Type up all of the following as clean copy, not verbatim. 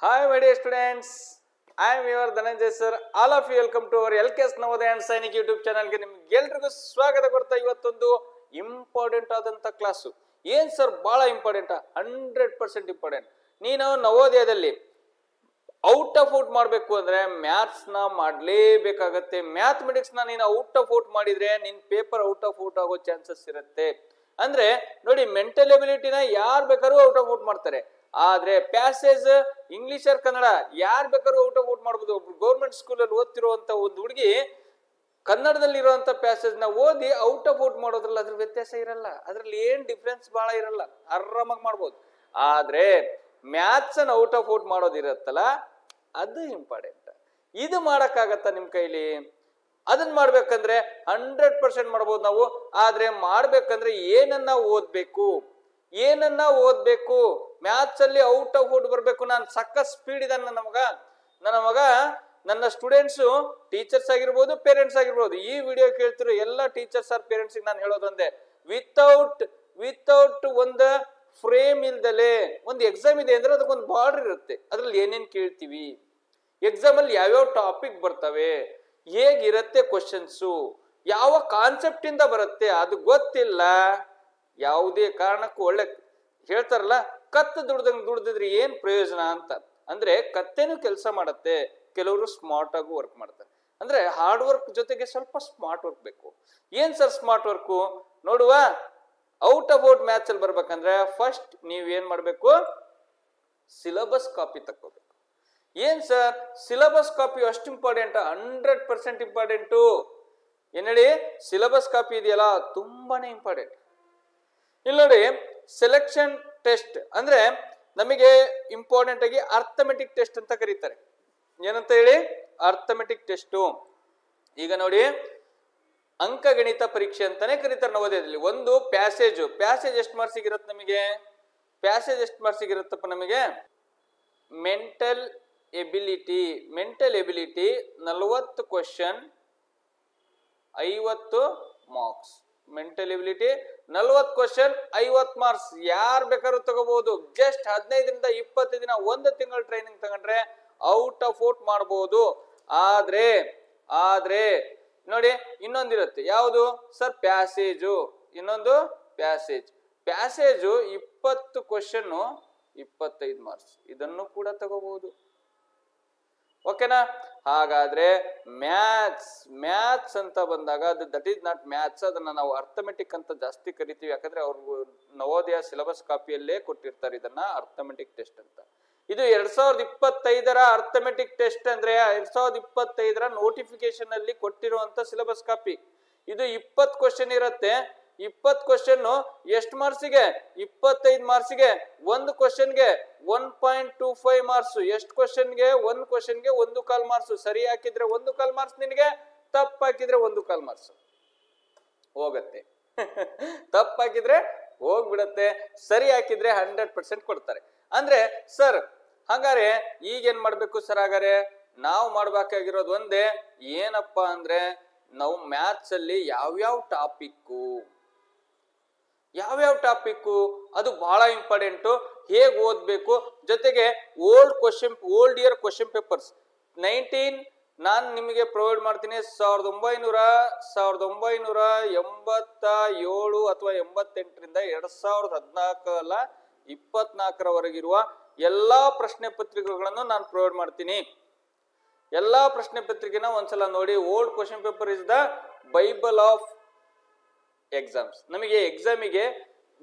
Hi, my dear students. I am your Dhananjay sir. All of you welcome to our LKS Navodaya and Sainik YouTube channel. ನಿಮಗೆಲ್ಲರಿಗೂ ಸ್ವಾಗತ ಕೊಡ್ತಾ ಇವತ್ತೊಂದು important ಆದಂತ class. ಏನ್ sir ಬಹಳ important 100% important. ನೀನು ನವೋದಯದಲ್ಲಿ out of out ಮಾಡಬೇಕು ಅಂದ್ರೆ ಮ್ಯಾಥ್ಸ್ ನ ಮಾಡಲೇಬೇಕಾಗತ್ತೆ. ಮ್ಯಾಥಮೆಟಿಕ್ಸ್ ನ ನೀನು ಔಟ್ ಆಫ್ ಔಟ್ ಮಾಡಿದ್ರೆ ನಿನ್ ಪೇಪರ್ ಔಟ್ ಆಫ್ ಔಟ್ ಆಗೋ ಚಾನ್ಸಸ್ ಇರುತ್ತೆ. ಅಂದ್ರೆ ನೋಡಿ, ಮೆಂಟಲ್ ಎಬಿಲಿಟಿನ ಯಾರು ಬೇಕಾದ್ರೂ ಔಟ್ ಆಫ್ ಔಟ್ ಮಾಡ್ತಾರೆ. ಆದ್ರೆ ಪ್ಯಾಸೇಜ್ ಇಂಗ್ಲಿಷ್ ಆರ್ ಕನ್ನಡ ಯಾರು ಬೇಕಾದ್ರೂ ಔಟ್ ಆಫ್ ಔಟ್ ಮಾಡ್ಬೋದು. ಒಬ್ರು ಗೌರ್ಮೆಂಟ್ ಸ್ಕೂಲಲ್ಲಿ ಓದ್ತಿರುವಂತ ಒಂದು ಹುಡುಗಿ ಕನ್ನಡದಲ್ಲಿ ಇರುವಂತ ಪ್ಯಾಸೇಜ್ ನ ಓದಿ ಔಟ್ ಆಫ್ ಔಟ್ ಮಾಡೋದ್ರಲ್ಲಿ ಅದ್ರ ವ್ಯತ್ಯಾಸ ಇರಲ್ಲ. ಅದ್ರಲ್ಲಿ ಏನ್ ಡಿಫ್ರೆನ್ಸ್ ಬಹಳ ಇರಲ್ಲ, ಆರಾಮಾಗಿ ಮಾಡ್ಬೋದು. ಆದ್ರೆ ಮ್ಯಾಥ್ಸ್ ಅನ್ನ ಔಟ್ ಆಫ್ ಔಟ್ ಮಾಡೋದಿರತ್ತಲ್ಲ, ಅದು ಇಂಪಾರ್ಟೆಂಟ್. ಇದು ಮಾಡಕ್ಕಾಗತ್ತ ನಿಮ್ ಕೈಲಿ? ಅದನ್ನ ಮಾಡ್ಬೇಕಂದ್ರೆ 100% ಮಾಡ್ಬೋದು ನಾವು. ಆದ್ರೆ ಮಾಡ್ಬೇಕಂದ್ರೆ ಏನನ್ನ ಓದ್ಬೇಕು ಮ್ಯಾಥ್ಸ್ ಅಲ್ಲಿ ಔಟ್ ಆಫ್ ಔಟ್ ಬರ್ಬೇಕು. ನಾನು ಸಕ್ಕ ಸ್ಪೀಡ್ ಇದೆ ನನ್ನ ಮಗ ನನ್ನ ಸ್ಟೂಡೆಂಟ್ಸ್, ಟೀಚರ್ಸ್ ಆಗಿರ್ಬೋದು, ಪೇರೆಂಟ್ಸ್ ಆಗಿರ್ಬೋದು. ಈ ವಿಡಿಯೋ ಕೇಳ್ತಿರೋ ಎಲ್ಲ ಟೀಚರ್ಸ್ ಆರ್ ಪೇರೆಂಟ್ಸ್ ನಾನು ಹೇಳೋದೊಂದೇ, ವಿತೌಟ್ ಒಂದು ಫ್ರೇಮ್ ಇಲ್ದಲೆ ಒಂದು ಎಕ್ಸಾಮ್ ಇದೆ ಅಂದ್ರೆ ಅದಕ್ಕೊಂದು ಬಾರ್ಡರ್ ಇರುತ್ತೆ. ಅದ್ರಲ್ಲಿ ಏನೇನ್ ಕೇಳ್ತೀವಿ, ಎಕ್ಸಾಮ್ ಅಲ್ಲಿ ಯಾವ್ಯಾವ ಟಾಪಿಕ್ ಬರ್ತವೆ, ಹೇಗಿರುತ್ತೆ ಕ್ವಶನ್ಸು, ಯಾವ ಕಾನ್ಸೆಪ್ಟ್ ಇಂದ ಬರುತ್ತೆ ಅದು ಗೊತ್ತಿಲ್ಲ. ಯಾವುದೇ ಕಾರಣಕ್ಕೂ ಒಳ್ಳೆ ಹೇಳ್ತಾರಲ್ಲ, ಕತ್ತು ದುಡ್ದಿದ್ರೆ ಏನ್ ಪ್ರಯೋಜನ ಅಂತ. ಅಂದ್ರೆ ಕತ್ತೆನೂ ಕೆಲಸ ಮಾಡತ್ತೆ. ಕೆಲವರು ಸ್ಮಾರ್ಟ್ ಆಗೂ ವರ್ಕ್ ಮಾಡ್ತಾರೆ. ಅಂದ್ರೆ ಹಾರ್ಡ್ ವರ್ಕ್ ಜೊತೆಗೆ ಸ್ವಲ್ಪ ಸ್ಮಾರ್ಟ್ ವರ್ಕ್ ಬೇಕು. ಏನ್ ಸರ್ ಸ್ಮಾರ್ಟ್ ವರ್ಕ್ ನೋಡುವ? ಔಟ್ ಆಫ್ ಔಟ್ ಮ್ಯಾಥ್ಸ್ ಅಲ್ಲಿ ಬರ್ಬೇಕಂದ್ರೆ ಫಸ್ಟ್ ನೀವ್ ಏನ್ ಮಾಡ್ಬೇಕು, ಸಿಲೆಬಸ್ ಕಾಪಿ ತಕ್ಕೋಬೇಕು. ಏನ್ ಸರ್ ಸಿಲೆಬಸ್ ಕಾಪಿ ಅಷ್ಟು ಇಂಪಾರ್ಟೆಂಟ್? 100% ಇಂಪಾರ್ಟೆಂಟು. ಏನ್ ಹೇಳಿ, ಸಿಲೆಬಸ್ ಕಾಪಿ ಇದೆಯಲ್ಲ ತುಂಬಾನೇ ಇಂಪಾರ್ಟೆಂಟ್. ಇಲ್ಲಿ ನೋಡಿ, ಸೆಲೆಕ್ಷನ್ ಟೆಸ್ಟ್ ಅಂದ್ರೆ ನಮಗೆ ಇಂಪಾರ್ಟೆಂಟ್ ಆಗಿ ಅರ್ಥಮೆಟಿಕ್ ಟೆಸ್ಟ್ ಅಂತ ಕರೀತಾರೆ. ಏನಂತ ಹೇಳಿ, ಅರ್ಥಮೆಟಿಕ್ ಟೆಸ್ಟ್. ಈಗ ನೋಡಿ, ಅಂಕಗಣಿತ ಪರೀಕ್ಷೆ ಅಂತಾನೆ ಕರೀತಾರೆ ನವೋದಯದಲ್ಲಿ. ಒಂದು ಪ್ಯಾಸೇಜ್ ಎಷ್ಟು ಮಾರ್ಕ್ಸಿಗೆ ಇರುತ್ತೆ ನಮಗೆ? ಪ್ಯಾಸೇಜ್ ಎಷ್ಟು ಮಾರ್ಕ್ಸಿಗೆ ಇರುತ್ತಪ್ಪ ನಮಗೆ? Mental ability 40 question 50 marks. Mental ability 40 question 50 marks. ಯಾರು ಬೇಕಾದ್ರೂ ತಗೋಬಹುದು. ಜಸ್ಟ್ 15ರಿಂದ 20 ದಿನ, ಒಂದು ತಿಂಗಳು ಟ್ರೈನಿಂಗ್ ತಗೊಂಡ್ರೆ ಔಟ್ ಆಫ್ ಔಟ್ ಮಾಡಬಹುದು. ಆದ್ರೆ ನೋಡಿ, ಇನ್ನೊಂದಿರುತ್ತೆ. ಯಾವುದು ಸರ್? ಪ್ಯಾಸೇಜು. ಇನ್ನೊಂದು ಪ್ಯಾಸೇಜು 20 ಕ್ವಶನ್ 25 ಮಾರ್ಕ್ಸ್. ಇದನ್ನು ಕೂಡ ತಗೋಬಹುದು. ಓಕೆನಾ? ಹಾಗಾದ್ರೆ ಮ್ಯಾಥ್ಸ್ ಅಂತ ಬಂದಾಗ ದಟ್ ಈಸ್ ನಾಟ್ ಮ್ಯಾಥ್ಸ್. ಅದನ್ನ ನಾವು ಅರ್ಥಮೆಟಿಕ್ ಅಂತ ಜಾಸ್ತಿ ಕರಿತೀವಿ. ಯಾಕಂದ್ರೆ ಅವ್ರು ನವೋದಯ ಸಿಲೆಬಸ್ ಕಾಪಿಯಲ್ಲೇ ಕೊಟ್ಟಿರ್ತಾರೆ ಇದನ್ನ ಅರ್ಥಮೆಟಿಕ್ ಟೆಸ್ಟ್ ಅಂತ. ಇದು 2025ರ ಅರ್ಥಮೆಟಿಕ್ ಟೆಸ್ಟ್ ಅಂದ್ರೆ 2025ರ ನೋಟಿಫಿಕೇಶನ್ ಅಲ್ಲಿ ಕೊಟ್ಟಿರುವಂತ ಸಿಲೆಬಸ್ ಕಾಪಿ. ಇದು 20 ಕ್ವಶನ್ ಇರುತ್ತೆ. 20 ಕ್ವಶನ್ ಎಷ್ಟು ಮಾರ್ಕ್ಸಿಗೆ? 25 ಮಾರ್ಕ್ಸಿಗೆ. ಒಂದು ಕ್ವಶನ್ಗೆ 1.25 ಮಾರ್ಕ್ಸ್. ಎಷ್ಟು ಕ್ವಶನ್ಗೆ? ಒಂದು ಕ್ವಶನ್ಗೆ 1.25 ಮಾರ್ಕ್ಸ್. ಸರಿ ಹಾಕಿದ್ರೆ 1.25 ಮಾರ್ಕ್ಸ್ ನಿನಗೆ, ತಪ್ಪು ಹಾಕಿದ್ರೆ 1.25 ಮಾರ್ಕ್ಸ್ ಹೋಗತ್ತೆ. ತಪ್ಪು ಹಾಕಿದ್ರೆ ಹೋಗ್ಬಿಡತ್ತೆ, ಸರಿ ಹಾಕಿದ್ರೆ 100% ಕೊಡ್ತಾರೆ. ಅಂದ್ರೆ ಸರ್ ಹಾಗಾದ್ರೆ ಈಗೇನ್ ಮಾಡ್ಬೇಕು ಸರ್? ಹಾಗಾದ್ರೆ ನಾವು ಮಾಡ್ಬೇಕಾಗಿರೋದು ಒಂದೇ, ಏನಪ್ಪಾ ಅಂದ್ರೆ ನಾವು ಮ್ಯಾಥ್ಸ್ ಅಲ್ಲಿ ಯಾವ್ಯಾವ ಟಾಪಿಕ್ಕು ಅದು ಬಹಳ ಇಂಪಾರ್ಟೆಂಟು. ಹೇಗೆ ಓದ್ಬೇಕು, ಜೊತೆಗೆ ಓಲ್ಡ್ ಇಯರ್ ಕ್ವಶನ್ ಪೇಪರ್ಸ್ 19 ನಾನು ನಿಮಗೆ ಪ್ರೊವೈಡ್ ಮಾಡ್ತೀನಿ. 1987 ಅಥವಾ 88ರಿಂದ 2014 24ರವರೆಗಿರುವ ಎಲ್ಲಾ ಪ್ರಶ್ನೆ ಪತ್ರಿಕೆಗಳನ್ನು ನಾನು ಪ್ರೊವೈಡ್ ಮಾಡ್ತೀನಿ. ಎಲ್ಲಾ ಪ್ರಶ್ನೆ ಪತ್ರಿಕೆನ ಒಂದ್ಸಲ ನೋಡಿ. Old question paper is the Bible of exams. ನಮಗೆ ಎಕ್ಸಾಮಿಗೆ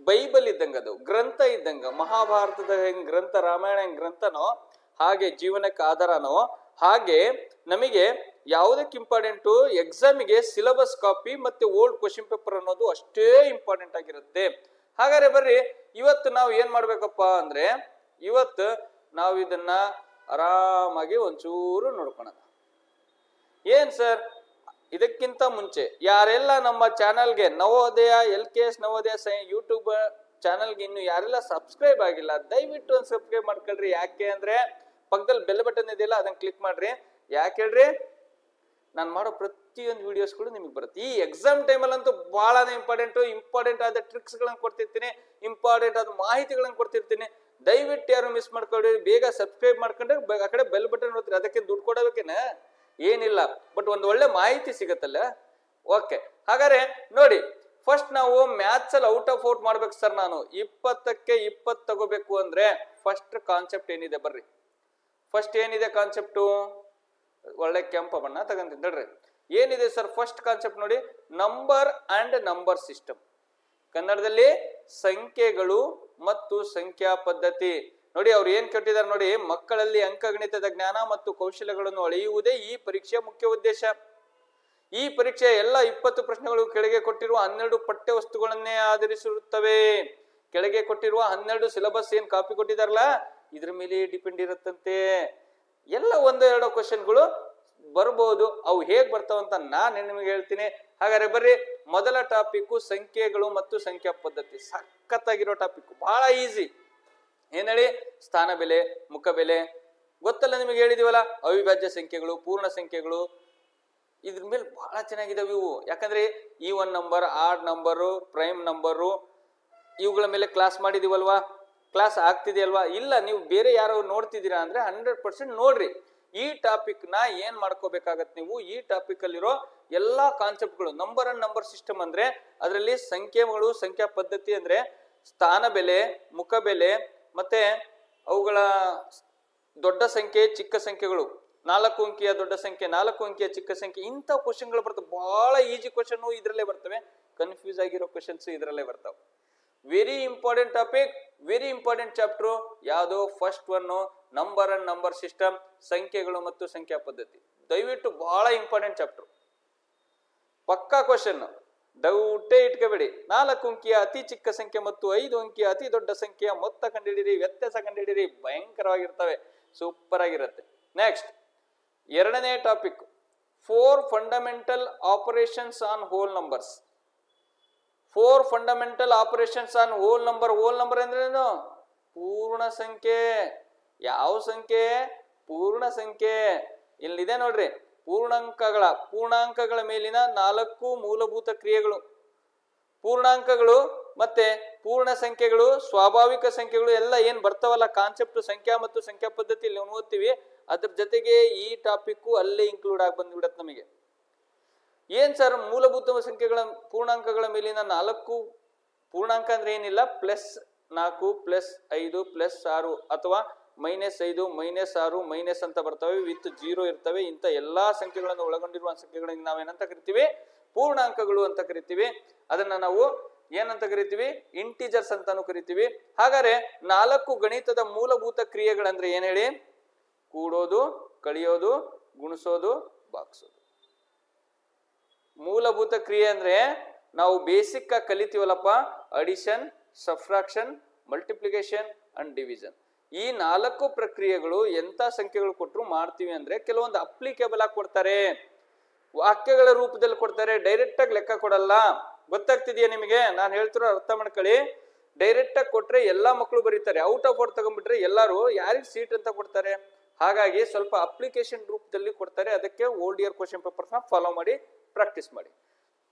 ಬೈಬಲ್ ಇದ್ದಂಗ, ಅದು ಗ್ರಂಥ ಇದ್ದಂಗ. ಮಹಾಭಾರತದ ಹೆಂಗ್ ಗ್ರಂಥ, ರಾಮಾಯಣ ಹೆಂಗ್ ಗ್ರಂಥನೋ ಹಾಗೆ ಜೀವನಕ್ಕೆ ಆಧಾರನೋ ಹಾಗೆ ನಮಗೆ ಯಾವುದಕ್ಕೆ ಇಂಪಾರ್ಟೆಂಟು, ಎಕ್ಸಾಮಿಗೆ ಸಿಲೆಬಸ್ ಕಾಪಿ ಮತ್ತೆ ಓಲ್ಡ್ ಕ್ವಶನ್ ಪೇಪರ್ ಅನ್ನೋದು ಅಷ್ಟೇ ಇಂಪಾರ್ಟೆಂಟ್ ಆಗಿರುತ್ತೆ. ಹಾಗಾದ್ರೆ ಬರ್ರಿ, ಇವತ್ತು ನಾವು ಏನ್ ಮಾಡ್ಬೇಕಪ್ಪ ಅಂದ್ರೆ, ಇವತ್ತು ನಾವು ಇದನ್ನ ಆರಾಮಾಗಿ ಒಂಚೂರು ನೋಡ್ಕೊಳ. ಏನ್ ಸರ್, ಇದಕ್ಕಿಂತ ಮುಂಚೆ ಯಾರೆಲ್ಲ ನಮ್ಮ ಚಾನಲ್ಗೆ ನವೋದಯ LKS ನವೋದಯ ಯೂಟ್ಯೂಬ್ ಚಾನಲ್ಗೆ ಇನ್ನು ಯಾರೆಲ್ಲ ಸಬ್ಸ್ಕ್ರೈಬ್ ಆಗಿಲ್ಲ, ದಯವಿಟ್ಟು ಒಂದು ಸಬ್ಸ್ಕ್ರೈಬ್ ಮಾಡ್ಕೊಳ್ರಿ. ಯಾಕೆ ಅಂದ್ರೆ ಪಕ್ಕದಲ್ಲಿ ಬೆಲ್ ಬಟನ್ ಇದೆಯಲ್ಲ, ಅದನ್ನ ಕ್ಲಿಕ್ ಮಾಡ್ರಿ. ಯಾಕೆ ಹೇಳ್ರಿ, ನಾನು ಮಾಡೋ ಪ್ರತಿಯೊಂದು ವಿಡಿಯೋಸ್ಗಳು ನಿಮಗೆ ಬರುತ್ತೆ. ಈ ಎಕ್ಸಾಮ್ ಟೈಮಲ್ಲಂತೂ ಬಹಳನೇ ಇಂಪಾರ್ಟೆಂಟ್ ಆದ ಟ್ರಿಕ್ಸ್ಗಳನ್ನು ಕೊಡ್ತಿರ್ತೀನಿ, ಇಂಪಾರ್ಟೆಂಟ್ ಆದ ಮಾಹಿತಿಗಳನ್ನು ಕೊಡ್ತಿರ್ತೀನಿ. ದಯವಿಟ್ಟು ಯಾರು ಮಿಸ್ ಮಾಡ್ಕೊಳ್ಳಿ, ಬೇಗ ಸಬ್ಸ್ಕ್ರೈಬ್ ಮಾಡ್ಕೊಂಡ್ರೆ ಆ ಕಡೆ ಬೆಲ್ ಬಟನ್ ನೋಡ್ತೀರಿ. ಅದಕ್ಕೆ ದುಡ್ಡು ಕೊಡಬೇಕೇನ? ಏನಿಲ್ಲ, ಬಟ್ ಒಂದು ಒಳ್ಳೆ ಮಾಹಿತಿ ಸಿಗತ್ತಲ್ಲ. ಓಕೆ, ಹಾಗಾದ್ರೆ ನೋಡಿ, ಫಸ್ಟ್ ನಾವು ಮ್ಯಾಥ್ಸ್ ಅಲ್ಲಿ ಔಟ್ ಆಫ್ ಔಟ್ ಮಾಡ್ಬೇಕು ಸರ್. ನಾನು 20ಕ್ಕೆ 20 ತಗೋಬೇಕು ಅಂದ್ರೆ ಫಸ್ಟ್ ಕಾನ್ಸೆಪ್ಟ್ ಏನಿದೆ ಬರ್ರಿ. ಫಸ್ಟ್ ಏನಿದೆ ಕಾನ್ಸೆಪ್ಟು? ಒಳ್ಳೆ ಕೆಂಪ ಬಣ್ಣ ತಗೊಂತೀನಿ ನೋಡ್ರಿ. ಏನಿದೆ ಸರ್ ಫಸ್ಟ್ ಕಾನ್ಸೆಪ್ಟ್ ನೋಡಿ, ನಂಬರ್ ಅಂಡ್ ನಂಬರ್ ಸಿಸ್ಟಮ್. ಕನ್ನಡದಲ್ಲಿ ಸಂಖ್ಯೆಗಳು ಮತ್ತು ಸಂಖ್ಯಾ ಪದ್ಧತಿ. ನೋಡಿ ಅವ್ರು ಏನ್ ಕಟ್ಟಿದ್ದಾರೆ ನೋಡಿ, ಮಕ್ಕಳಲ್ಲಿ ಅಂಕಗಣಿತದ ಜ್ಞಾನ ಮತ್ತು ಕೌಶಲ್ಯಗಳನ್ನು ಅಳೆಯುವುದೇ ಈ ಪರೀಕ್ಷೆಯ ಮುಖ್ಯ ಉದ್ದೇಶ. ಈ ಪರೀಕ್ಷೆ ಎಲ್ಲ 20 ಪ್ರಶ್ನೆಗಳು ಕೆಳಗೆ ಕೊಟ್ಟಿರುವ 12 ಪಠ್ಯ ವಸ್ತುಗಳನ್ನೇ ಆಧರಿಸಿರುತ್ತವೆ. ಕೆಳಗೆ ಕೊಟ್ಟಿರುವ 12 ಸಿಲೆಬಸ್ ಏನ್ ಕಾಪಿ ಕೊಟ್ಟಿದಾರಲ್ಲ ಇದ್ರ ಮೇಲೆ ಡಿಪೆಂಡ್ ಇರುತ್ತಂತೆ. ಎಲ್ಲ 1-2 ಕ್ವಶನ್ಗಳು ಬರ್ಬೋದು. ಅವು ಹೇಗ್ ಬರ್ತಾವಂತ ನಾನು ನಿಮಗೆ ಹೇಳ್ತೀನಿ. ಹಾಗಾದ್ರೆ ಬರ್ರಿ, ಮೊದಲ ಟಾಪಿಕ್ ಸಂಖ್ಯೆಗಳು ಮತ್ತು ಸಂಖ್ಯಾ ಪದ್ಧತಿ. ಸಖತ್ತಾಗಿರೋ ಟಾಪಿಕ್, ಬಹಳ ಈಸಿ. ಏನ್ ಹೇಳಿ? ಸ್ಥಾನ ಬೆಲೆ, ಮುಖ ಬೆಲೆ ಗೊತ್ತಲ್ಲ ನಿಮಗೆ, ಹೇಳಿದೀವಲ್ಲ. ಅವಿಭಾಜ್ಯ ಸಂಖ್ಯೆಗಳು, ಪೂರ್ಣ ಸಂಖ್ಯೆಗಳು, ಇದ್ರ ಮೇಲೆ ಬಹಳ ಚೆನ್ನಾಗಿದಾವೆ ಇವು. ಯಾಕಂದ್ರೆ even number, odd number, prime number, ಇವುಗಳ ಮೇಲೆ ಕ್ಲಾಸ್ ಮಾಡಿದೀವಲ್ವಾ? ಕ್ಲಾಸ್ ಆಗ್ತಿದೆಯಲ್ವಾ? ಇಲ್ಲ ನೀವು ಬೇರೆ ಯಾರೋ ನೋಡ್ತಿದ್ದೀರಾ ಅಂದ್ರೆ 100% ನೋಡ್ರಿ. ಈ ಟಾಪಿಕ್ ನ ಏನ್ ಮಾಡ್ಕೋಬೇಕಾಗತ್ತೆ ನೀವು, ಈ ಟಾಪಿಕ್ ಅಲ್ಲಿರೋ ಎಲ್ಲಾ ಕಾನ್ಸೆಪ್ಟ್ಗಳು. ನಂಬರ್ ಅಂಡ್ ನಂಬರ್ ಸಿಸ್ಟಮ್ ಅಂದ್ರೆ ಅದರಲ್ಲಿ ಸಂಖ್ಯೆಗಳು, ಸಂಖ್ಯಾ ಪದ್ಧತಿ ಅಂದ್ರೆ ಸ್ಥಾನ ಬೆಲೆ, ಮುಖ ಬೆಲೆ, ಮತ್ತೆ ಅವುಗಳ ದೊಡ್ಡ ಸಂಖ್ಯೆ, ಚಿಕ್ಕ ಸಂಖ್ಯೆಗಳು, 4 ಅಂಕಿಯ ದೊಡ್ಡ ಸಂಖ್ಯೆ, 4 ಅಂಕಿಯ ಚಿಕ್ಕ ಸಂಖ್ಯೆ, ಇಂಥ ಕ್ವಶನ್ಗಳು ಬರ್ತವೆ. ಬಹಳ ಈಜಿ ಕ್ವಶನ್ ಇದ್ರಲ್ಲೇ ಬರ್ತವೆ, ಕನ್ಫ್ಯೂಸ್ ಆಗಿರೋ ಕ್ವಶನ್ಸ್ ಇದ್ರಲ್ಲೇ ಬರ್ತಾವೆ. Very important topic, very important chapter. ಯಾವುದು? First one, number and number system, ಸಂಖ್ಯೆಗಳು ಮತ್ತು ಸಂಖ್ಯಾ ಪದ್ಧತಿ. ದಯವಿಟ್ಟು ಬಹಳ ಇಂಪಾರ್ಟೆಂಟ್ ಚಾಪ್ಟರ್. ಪಕ್ಕಾ ಕ್ವಶನ್, ಡೌಟೇ ಇಟ್ಕೋಬೇಡಿ. 4 ಅಂಕಿಯ ಅತಿ ಚಿಕ್ಕ ಸಂಖ್ಯೆ ಮತ್ತು 5 ಅಂಕಿಯ ಅತಿ ದೊಡ್ಡ ಸಂಖ್ಯೆಯ ಮೊತ್ತ ಕಂಡುಹಿಡಿಯಿರಿ, ವ್ಯತ್ಯಾಸ ಕಂಡುಹಿಡಿಯಿರಿ. ಭಯಂಕರವಾಗಿರ್ತವೆ, ಸೂಪರ್ ಆಗಿರುತ್ತೆ. ನೆಕ್ಸ್ಟ್ ಎರಡನೇ topic, 4 fundamental operations on hole numbers. 4 fundamental operations on whole number. Whole number ಅಂದ್ರೇನು? ಪೂರ್ಣ ಸಂಖ್ಯೆ. ಯಾವ ಸಂಖ್ಯೆ? ಪೂರ್ಣ ಸಂಖ್ಯೆ. ಇಲ್ಲಿದೆ ನೋಡ್ರಿ, ಪೂರ್ಣಾಂಕಗಳ ಮೇಲಿನ 4 ಮೂಲಭೂತ ಕ್ರಿಯೆಗಳು. ಪೂರ್ಣಾಂಕಗಳು ಮತ್ತೆ ಪೂರ್ಣ ಸಂಖ್ಯೆಗಳು, ಸ್ವಾಭಾವಿಕ ಸಂಖ್ಯೆಗಳು ಎಲ್ಲ ಏನ್ ಬರ್ತಾವಲ್ಲ ಕಾನ್ಸೆಪ್ಟ್, ಸಂಖ್ಯಾ ಮತ್ತು ಸಂಖ್ಯಾ ಪದ್ಧತಿಯಲ್ಲಿ ಓದ್ತೀವಿ. ಅದ್ರ ಜೊತೆಗೆ ಈ ಟಾಪಿಕ್ ಅಲ್ಲೇ ಇನ್ಕ್ಲೂಡ್ ಆಗಿ ಬಂದ್ಬಿಡತ್ತೆ ನಮಗೆ. ಏನ್ ಸರ್ ಮೂಲಭೂತ ಸಂಖ್ಯೆಗಳ ಪೂರ್ಣಾಂಕಗಳ ಮೇಲಿನ 4 ಪೂರ್ಣಾಂಕ ಅಂದ್ರೆ ಏನಿಲ್ಲ, +4 +5 +6 ಅಥವಾ -5 -6 ಮೈನಸ್ ಅಂತ ಬರ್ತವೆ, ವಿತ್ 0 ಇರ್ತವೆ. ಇಂಥ ಎಲ್ಲಾ ಸಂಖ್ಯೆಗಳನ್ನು ಒಳಗೊಂಡಿರುವ ಸಂಖ್ಯೆಗಳಿಗೆ ನಾವೇನಂತ ಕರಿತೀವಿ? ಪೂರ್ಣಾಂಕಗಳು ಅಂತ ಕರಿತೀವಿ. ಅದನ್ನ ನಾವು ಏನಂತ ಕರಿತೀವಿ? ಇಂಟಿಜರ್ಸ್ ಅಂತಾನು ಕರಿತೀವಿ. ಹಾಗಾದ್ರೆ 4 ಗಣಿತದ ಮೂಲಭೂತ ಕ್ರಿಯೆಗಳಂದ್ರೆ ಏನ್ ಹೇಳಿ? ಕೂಡೋದು, ಕಳಿಯೋದು, ಗುಣಿಸೋದು, ಭಾಗಿಸೋದು. ಮೂಲಭೂತ ಕ್ರಿಯೆ ಅಂದ್ರೆ ನಾವು ಬೇಸಿಕ್ ಆಗಿ ಕಲಿತೀವಲ್ಲಪ್ಪ, addition, subtraction, multiplication and division. ಈ 4 ಪ್ರಕ್ರಿಯೆಗಳು ಎಂತ ಸಂಖ್ಯೆಗಳು ಕೊಟ್ಟರು ಮಾಡ್ತೀವಿ ಅಂದ್ರೆ ಕೆಲವೊಂದು ಅಪ್ಲಿಕೇಬಲ್ ಆಗಿ ಕೊಡ್ತಾರೆ, ವಾಕ್ಯಗಳ ರೂಪದಲ್ಲಿ ಕೊಡ್ತಾರೆ, ಡೈರೆಕ್ಟ್ ಆಗಿ ಲೆಕ್ಕ ಕೊಡಲ್ಲ. ಗೊತ್ತಾಗ್ತಿದೆಯಾ ನಿಮಗೆ? ನಾನು ಹೇಳ್ತಿರೋ ಅರ್ಥ ಮಾಡ್ಕೊಳ್ಳಿ. ಡೈರೆಕ್ಟ್ ಆಗಿ ಕೊಟ್ರೆ ಎಲ್ಲಾ ಮಕ್ಕಳು ಬರೀತಾರೆ, ಔಟ್ ಆಫ್ ಔಟ್ ತಗೊಂಡ್ಬಿಟ್ರೆ ಎಲ್ಲಾರು ಯಾರಿಗೆ ಸೀಟ್ ಅಂತ ಕೊಡ್ತಾರೆ. ಹಾಗಾಗಿ ಸ್ವಲ್ಪ ಅಪ್ಲಿಕೇಶನ್ ರೂಪದಲ್ಲಿ ಕೊಡ್ತಾರೆ. ಅದಕ್ಕೆ ಓಲ್ಡ್ ಇಯರ್ ಕ್ವಶನ್ ಪೇಪರ್ಸ್ ನ ಫಾಲೋ ಮಾಡಿ, ಪ್ರಾಕ್ಟೀಸ್ ಮಾಡಿ.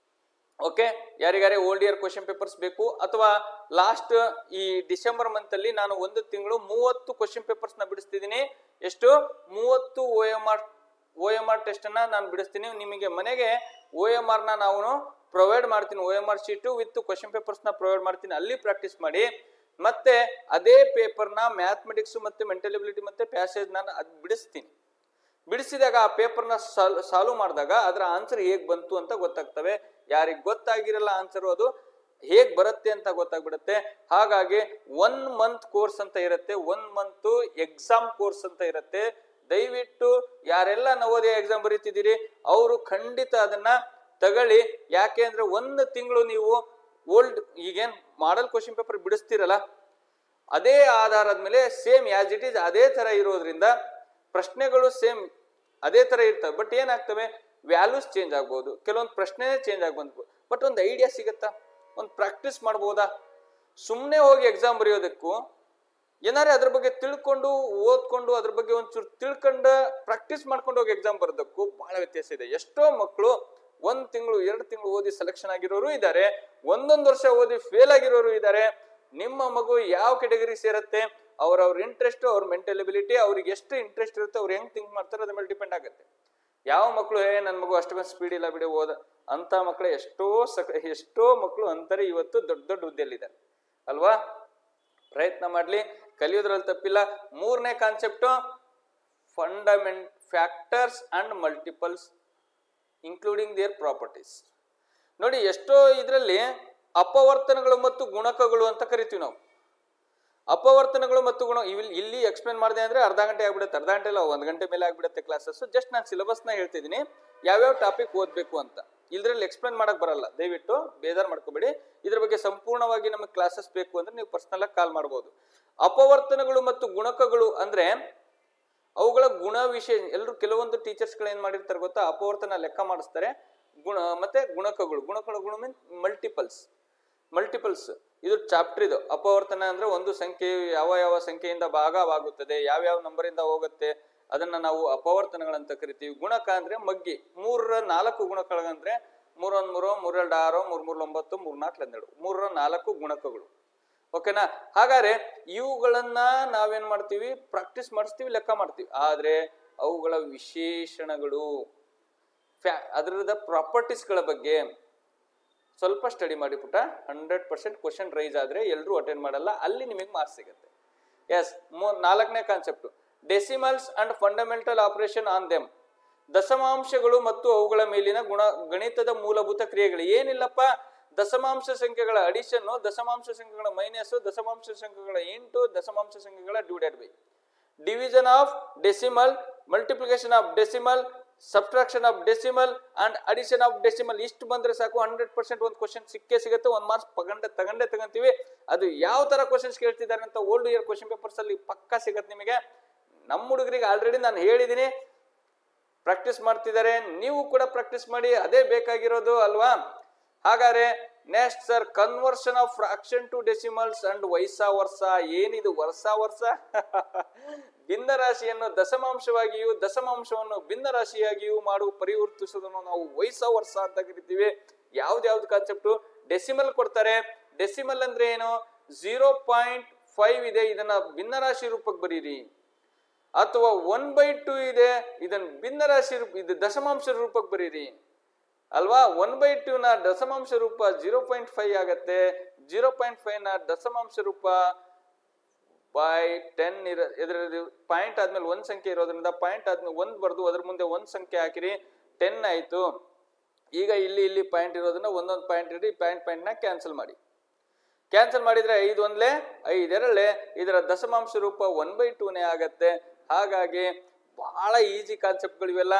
ಓಕೆ, ಯಾರಿಗಾರೆ ಓಲ್ಡ್ ಇಯರ್ ಕ್ವಶನ್ ಪೇಪರ್ಸ್ ಬೇಕು, ಅಥವಾ ಲಾಸ್ಟ್ ಈ ಡಿಸೆಂಬರ್ ಮಂತ್ ಅಲ್ಲಿ ನಾನು 1 ತಿಂಗಳು 30 ಕ್ವಶನ್ ಪೇಪರ್ಸ್ ನ ಬಿಡಿಸ್ತಿದ್ದೀನಿ. ಎಷ್ಟು? 30 OMR ಟೆಸ್ಟ್ ಅನ್ನ ನಾನು ಬಿಡಿಸ್ತೀನಿ. ನಿಮಗೆ ಮನೆಗೆ OMR ನ ನಾವು ಪ್ರೊವೈಡ್ ಮಾಡ್ತೀನಿ. OMR sheet with question papers ನ ಪ್ರೊವೈಡ್ ಮಾಡ್ತೀನಿ. ಅಲ್ಲಿ ಪ್ರಾಕ್ಟೀಸ್ ಮಾಡಿ. ಮತ್ತೆ ಅದೇ ಪೇಪರ್ ನ ಮ್ಯಾಥಮೆಟಿಕ್ಸ್ ಮತ್ತೆ ಮೆಂಟಲ್ ಎಬಿಲಿಟಿ ಮತ್ತೆ ಪ್ಯಾಸೇಜ್ ನಾನು ಬಿಡಿಸ್ತೀನಿ. ಬಿಡಿಸಿದಾಗ ಆ ಪೇಪರ್ನ ಸಾಲ್ವ್ ಮಾಡಿದಾಗ ಅದರ ಆನ್ಸರ್ ಹೇಗ್ ಬಂತು ಅಂತ ಗೊತ್ತಾಗ್ತವೆ. ಯಾರಿಗೆ ಗೊತ್ತಾಗಿರಲ್ಲ ಆನ್ಸರ್, ಅದು ಹೇಗ್ ಬರುತ್ತೆ ಅಂತ ಗೊತ್ತಾಗ್ಬಿಡುತ್ತೆ. ಹಾಗಾಗಿ 1 ಮಂತ್ ಕೋರ್ಸ್ ಅಂತ ಇರುತ್ತೆ, 1 ಮಂತ್ ಎಕ್ಸಾಮ್ ಕೋರ್ಸ್ ಅಂತ ಇರುತ್ತೆ. ದಯವಿಟ್ಟು ಯಾರೆಲ್ಲ ನವೋದಯ ಎಕ್ಸಾಮ್ ಬರೀತಿದ್ದೀರಿ ಅವರು ಖಂಡಿತ ಅದನ್ನ ತಗೊಳ್ಳಿ. ಯಾಕೆ ಅಂದ್ರೆ 1 ತಿಂಗಳು ನೀವು ಓಲ್ಡ್ ಈಗೇನ್ ಮಾಡಲ್ ಕ್ವಶನ್ ಪೇಪರ್ ಬಿಡಿಸ್ತಿರಲ್ಲ, ಅದೇ ಆಧಾರದ ಮೇಲೆ ಸೇಮ್ ಆಸ್ ಇಟ್ ಈಸ್ ಅದೇ ತರ ಇರೋದ್ರಿಂದ ಪ್ರಶ್ನೆಗಳು ಸೇಮ್ ಅದೇ ತರ ಇರ್ತವೆ. ಬಟ್ ಏನಾಗ್ತವೆ, ವ್ಯಾಲ್ಯೂಸ್ ಚೇಂಜ್ ಆಗ್ಬಹುದು, ಕೆಲವೊಂದು ಪ್ರಶ್ನೆ ಚೇಂಜ್ ಆಗಿ ಬಂದ್ಬೋದು. ಬಟ್ ಒಂದು ಐಡಿಯಾ ಸಿಗತ್ತಾ, ಒಂದು ಪ್ರಾಕ್ಟೀಸ್ ಮಾಡ್ಬೋದಾ? ಸುಮ್ಮನೆ ಹೋಗಿ ಎಕ್ಸಾಮ್ ಬರೆಯೋದಕ್ಕೂ ಏನಾರೇ ಅದ್ರ ಬಗ್ಗೆ ತಿಳ್ಕೊಂಡು ಓದ್ಕೊಂಡು ಅದ್ರ ಬಗ್ಗೆ ಒಂಚೂರು ತಿಳ್ಕೊಂಡು ಪ್ರಾಕ್ಟೀಸ್ ಮಾಡ್ಕೊಂಡು ಹೋಗಿ ಎಕ್ಸಾಮ್ ಬರೋದಕ್ಕೂ ಬಹಳ ವ್ಯತ್ಯಾಸ ಇದೆ. ಎಷ್ಟೋ ಮಕ್ಕಳು 1 ತಿಂಗಳು 2 ತಿಂಗಳು ಓದಿ ಸೆಲೆಕ್ಷನ್ ಆಗಿರೋರು ಇದ್ದಾರೆ, 1 ವರ್ಷ ಓದಿ ಫೇಲ್ ಆಗಿರೋರು ಇದ್ದಾರೆ. ನಿಮ್ಮ ಮಗು ಯಾವ ಕೆಟಗರಿ ಸೇರುತ್ತೆ ಅವ್ರವ್ರ ಇಂಟ್ರೆಸ್ಟ್, ಅವ್ರ ಮೆಂಟಲ್ ಎಬಿಲಿಟಿ, ಅವ್ರಿಗೆ ಎಷ್ಟು ಇಂಟ್ರೆಸ್ಟ್ ಇರುತ್ತೆ, ಅವ್ರು ಹೆಂಗ್ ಥಿಂಕ್ ಮಾಡ್ತಾರೆ ಅದ್ರ ಮೇಲೆ ಡಿಪೆಂಡ್ ಆಗುತ್ತೆ. ಯಾವ ಮಕ್ಕಳು ನನ್ನ ಮಗು ಅಷ್ಟೊಂದು ಸ್ಪೀಡ್ ಇಲ್ಲ ಬಿಡಿ ಓದ ಅಂತ ಮಕ್ಕಳು ಎಷ್ಟೋ ಮಕ್ಕಳು ಅಂತಾರೆ ಇವತ್ತು ದೊಡ್ಡ ದೊಡ್ಡ ಹುದ್ದೆಯಲ್ಲಿದ್ದಾರೆ ಅಲ್ವಾ. ಪ್ರಯತ್ನ ಮಾಡ್ಲಿ, ಕಲಿಯೋದ್ರಲ್ಲಿ ತಪ್ಪಿಲ್ಲ. ಮೂರನೇ concept fundament factors and multiples including there properties. ನೋಡಿ, ಎಷ್ಟೋ ಇದರಲ್ಲಿ ಅಪವರ್ತನಗಳು ಮತ್ತು ಗುಣಕಗಳು ಅಂತ ಕರಿತೀವಿ ನಾವು. ಅಪವರ್ತನಗಳು ಮತ್ತು ಇಲ್ಲಿ ಎಕ್ಸ್ಪ್ಲೇನ್ ಮಾಡಿದೆ ಅಂದ್ರೆ ಅರ್ಧ ಗಂಟೆ ಆಗ್ಬಿಡುತ್ತೆ, ಅರ್ಧ ಗಂಟೆ ಇಲ್ಲ 1 ಗಂಟೆ ಮೇಲೆ ಆಗ್ಬಿಡುತ್ತೆ ಕ್ಲಾಸಸ್. ಜಸ್ಟ್ ನಾನು ಸಿಲೆಬಸ್ನ ಹೇಳ್ತಿದ್ದೀನಿ, ಯಾವ್ಯಾವ ಟಾಪಿಕ್ ಓದಬೇಕು ಅಂತ. ಇದ್ರಲ್ಲಿ ಎಕ್ಸ್ಪ್ಲೇನ್ ಮಾಡಕ್ ಬರಲ್ಲ, ದಯವಿಟ್ಟು ಬೇಜಾರು ಮಾಡ್ಕೋಬೇಡಿ. ಇದ್ರ ಬಗ್ಗೆ ಸಂಪೂರ್ಣವಾಗಿ ನಮಗೆ ಕ್ಲಾಸಸ್ ಬೇಕು ಅಂದ್ರೆ ನೀವು ಪರ್ಸನಲ್ ಆಗಿ ಕಾಲ್ ಮಾಡ್ಬೋದು. ಅಪವರ್ತನಗಳು ಮತ್ತು ಗುಣಕಗಳು ಅಂದ್ರೆ ಅವುಗಳ ಗುಣ ವಿಶೇಷ. ಎಲ್ಲರೂ ಕೆಲವೊಂದು ಟೀಚರ್ಸ್ಗಳು ಏನ್ ಮಾಡಿರ್ತಾರೆ ಗೊತ್ತಾ, ಅಪವರ್ತನ ಲೆಕ್ಕ ಮಾಡಿಸ್ತಾರೆ, ಮತ್ತೆ ಗುಣಕಗಳು ಮೀನ್ ಮಲ್ಟಿಪಲ್ಸ್. ಇದು ಚಾಪ್ಟರ್ ಇದು. ಅಪವರ್ತನ ಅಂದ್ರೆ ಒಂದು ಸಂಖ್ಯೆಯು ಯಾವ ಸಂಖ್ಯೆಯಿಂದ ಭಾಗವಾಗುತ್ತದೆ, ಯಾವ್ಯಾವ ನಂಬರ್ ಇಂದ ಹೋಗುತ್ತೆ, ಅದನ್ನ ನಾವು ಅಪವರ್ತನಗಳಂತ ಕರಿತೀವಿ. ಗುಣಕ ಅಂದ್ರೆ ಮಗ್ಗಿ. 3 4 ಗುಣಕಗಳಂದ್ರೆ 3 1 3 3 2 6 3 3 9 3 4 12 3 4 ಗುಣಕಗಳು. ಓಕೆನಾ. ಹಾಗಾದ್ರೆ ಇವುಗಳನ್ನ ನಾವೇನ್ ಮಾಡ್ತೀವಿ, ಪ್ರಾಕ್ಟೀಸ್ ಮಾಡಿಸ್ತೀವಿ, ಲೆಕ್ಕ ಮಾಡ್ತೀವಿ. ಆದ್ರೆ ಅವುಗಳ ವಿಶೇಷಣಗಳು, ಅದರದ ಪ್ರಾಪರ್ಟೀಸ್ಗಳ ಬಗ್ಗೆ ಸ್ವಲ್ಪ ಸ್ಟಡಿ ಮಾಡಿ ಪುಟ. 100% ಕ್ವಶನ್ ರೈಸ್ ಆದ್ರೆ ಎಲ್ಲರೂ ಅಟೆಂಡ್ ಮಾಡಲ್ಲ, ಅಲ್ಲಿ ನಿಮಗೆ ಮಾರ್ಕ್ಸ್ ಸಿಗುತ್ತೆ. ಎಸ್. 4ನೇ concept decimals and fundamental operation on them. ದಶಮಾಂಶಗಳು ಮತ್ತು ಅವುಗಳ ಮೇಲಿನ ಗಣಿತದ ಮೂಲಭೂತ ಕ್ರಿಯೆಗಳು. ಏನಿಲ್ಲಪ್ಪ, ದಶಮಾಂಶ ಸಂಖ್ಯೆಗಳ ಅಡಿಷನ್, ದಶಮಾಂಶ ಸಂಖ್ಯೆಗಳ ಮೈನಸ್, ದಶಮಾಂಶ ಸಂಖ್ಯೆಗಳ ಇಂಟು, ದಶಮಾಂಶ ಸಂಖ್ಯೆಗಳ divided by, division of decimal, multiplication of decimal, subtraction of decimal and addition of decimal. ಇಷ್ಟು ಬಂದ್ರೆ ಸಾಕು, 100% ಒಂದು ಕ್ವಶನ್ ಸಿಕ್ಕೇ ಸಿಗುತ್ತೆ. 1 ಮಾರ್ಕ್ಸ್ ತಗೊಂಡೇ. ಅದು ಯಾವ ತರ ಕ್ವಶನ್ಸ್ ಕೇಳ್ತಿದ್ದಾರೆ ಅಂತ ಓಲ್ಡ್ ಇಯರ್ ಕ್ವಶನ್ ಪೇಪರ್ಸ್ ಅಲ್ಲಿ ಪಕ್ಕಾ ಸಿಗತ್ತೆ ನಿಮಗೆ. ನಮ್ಮ ಹುಡುಗರಿಗೆ ಆಲ್ರೆಡಿ ನಾನು ಹೇಳಿದೀನಿ, ಪ್ರಾಕ್ಟೀಸ್ ಮಾಡ್ತಿದ್ದಾರೆ, ನೀವು ಕೂಡ ಪ್ರಾಕ್ಟೀಸ್ ಮಾಡಿ, ಅದೇ ಬೇಕಾಗಿರೋದು ಅಲ್ವಾ. ಹಾಗಾದ್ರೆ next sir, conversion of fraction to decimals and ವೈಸಾ ವರ್ಷ. ಏನಿದು ವರ್ಷ ಭಿನ್ನ ರಾಶಿಯನ್ನು ದಶಮಾಂಶವಾಗಿಯೂ ದಶಮಾಂಶವನ್ನು ಭಿನ್ನ ರಾಶಿಯಾಗಿಯೂ ಪರಿವರ್ತಿಸುವುದನ್ನು ನಾವು ವೈಸಾ ವರ್ಷ ಅಂತ ಕರಿತೀವಿ. ಯಾವ್ದು ಕಾನ್ಸೆಪ್ಟು, ಡೆಸಿಮಲ್ ಕೊಡ್ತಾರೆ. ಡೆಸಿಮಲ್ ಅಂದ್ರೆ ಏನು, 0.5 ಇದೆ, ಇದನ್ನ ಭಿನ್ನ ರಾಶಿ ರೂಪಕ್ಕೆ ಬರೀರಿ. ಅಥವಾ 1/2 ಇದೆ, ಇದನ್ನ ಭಿನ್ನ ರಾಶಿ ಇದು ದಶಮಾಂಶ ರೂಪಕ್ಕೆ ಬರೀರಿ ಅಲ್ವಾ. 1/2 ನ ದಶಮಾಂಶ ರೂಪ 0.5 ಆಗತ್ತೆ. 0.5 ನ ದಶಮಾಂಶ ರೂಪ by 10 ಇದರಲ್ಲಿ ಪಾಯಿಂಟ್ ಆದ್ಮೇಲೆ 1 ಸಂಖ್ಯೆ ಇರೋದ್ರಿಂದ ಪಾಯಿಂಟ್ ಆದ್ಮೇಲೆ 1 ಬರ್ದು ಅದ್ರ ಮುಂದೆ 1 ಸಂಖ್ಯೆ ಹಾಕಿರಿ, 10 ಆಯ್ತು. ಈಗ ಇಲ್ಲಿ ಪಾಯಿಂಟ್ ಇರೋದ್ರಿಂದ ಒಂದೊಂದು ಪಾಯಿಂಟ್ ಇಡಿ, ಪಾಯಿಂಟ್ ನ ಕ್ಯಾನ್ಸಲ್ ಮಾಡಿದ್ರೆ 5 1 5 2 ಇದರ ದಶಮಾಂಶ ರೂಪ 1/2 ಆಗತ್ತೆ. ಹಾಗಾಗಿ ಬಹಳ ಈಸಿ ಕಾನ್ಸೆಪ್ಟ್ಗಳು ಇವೆಲ್ಲ,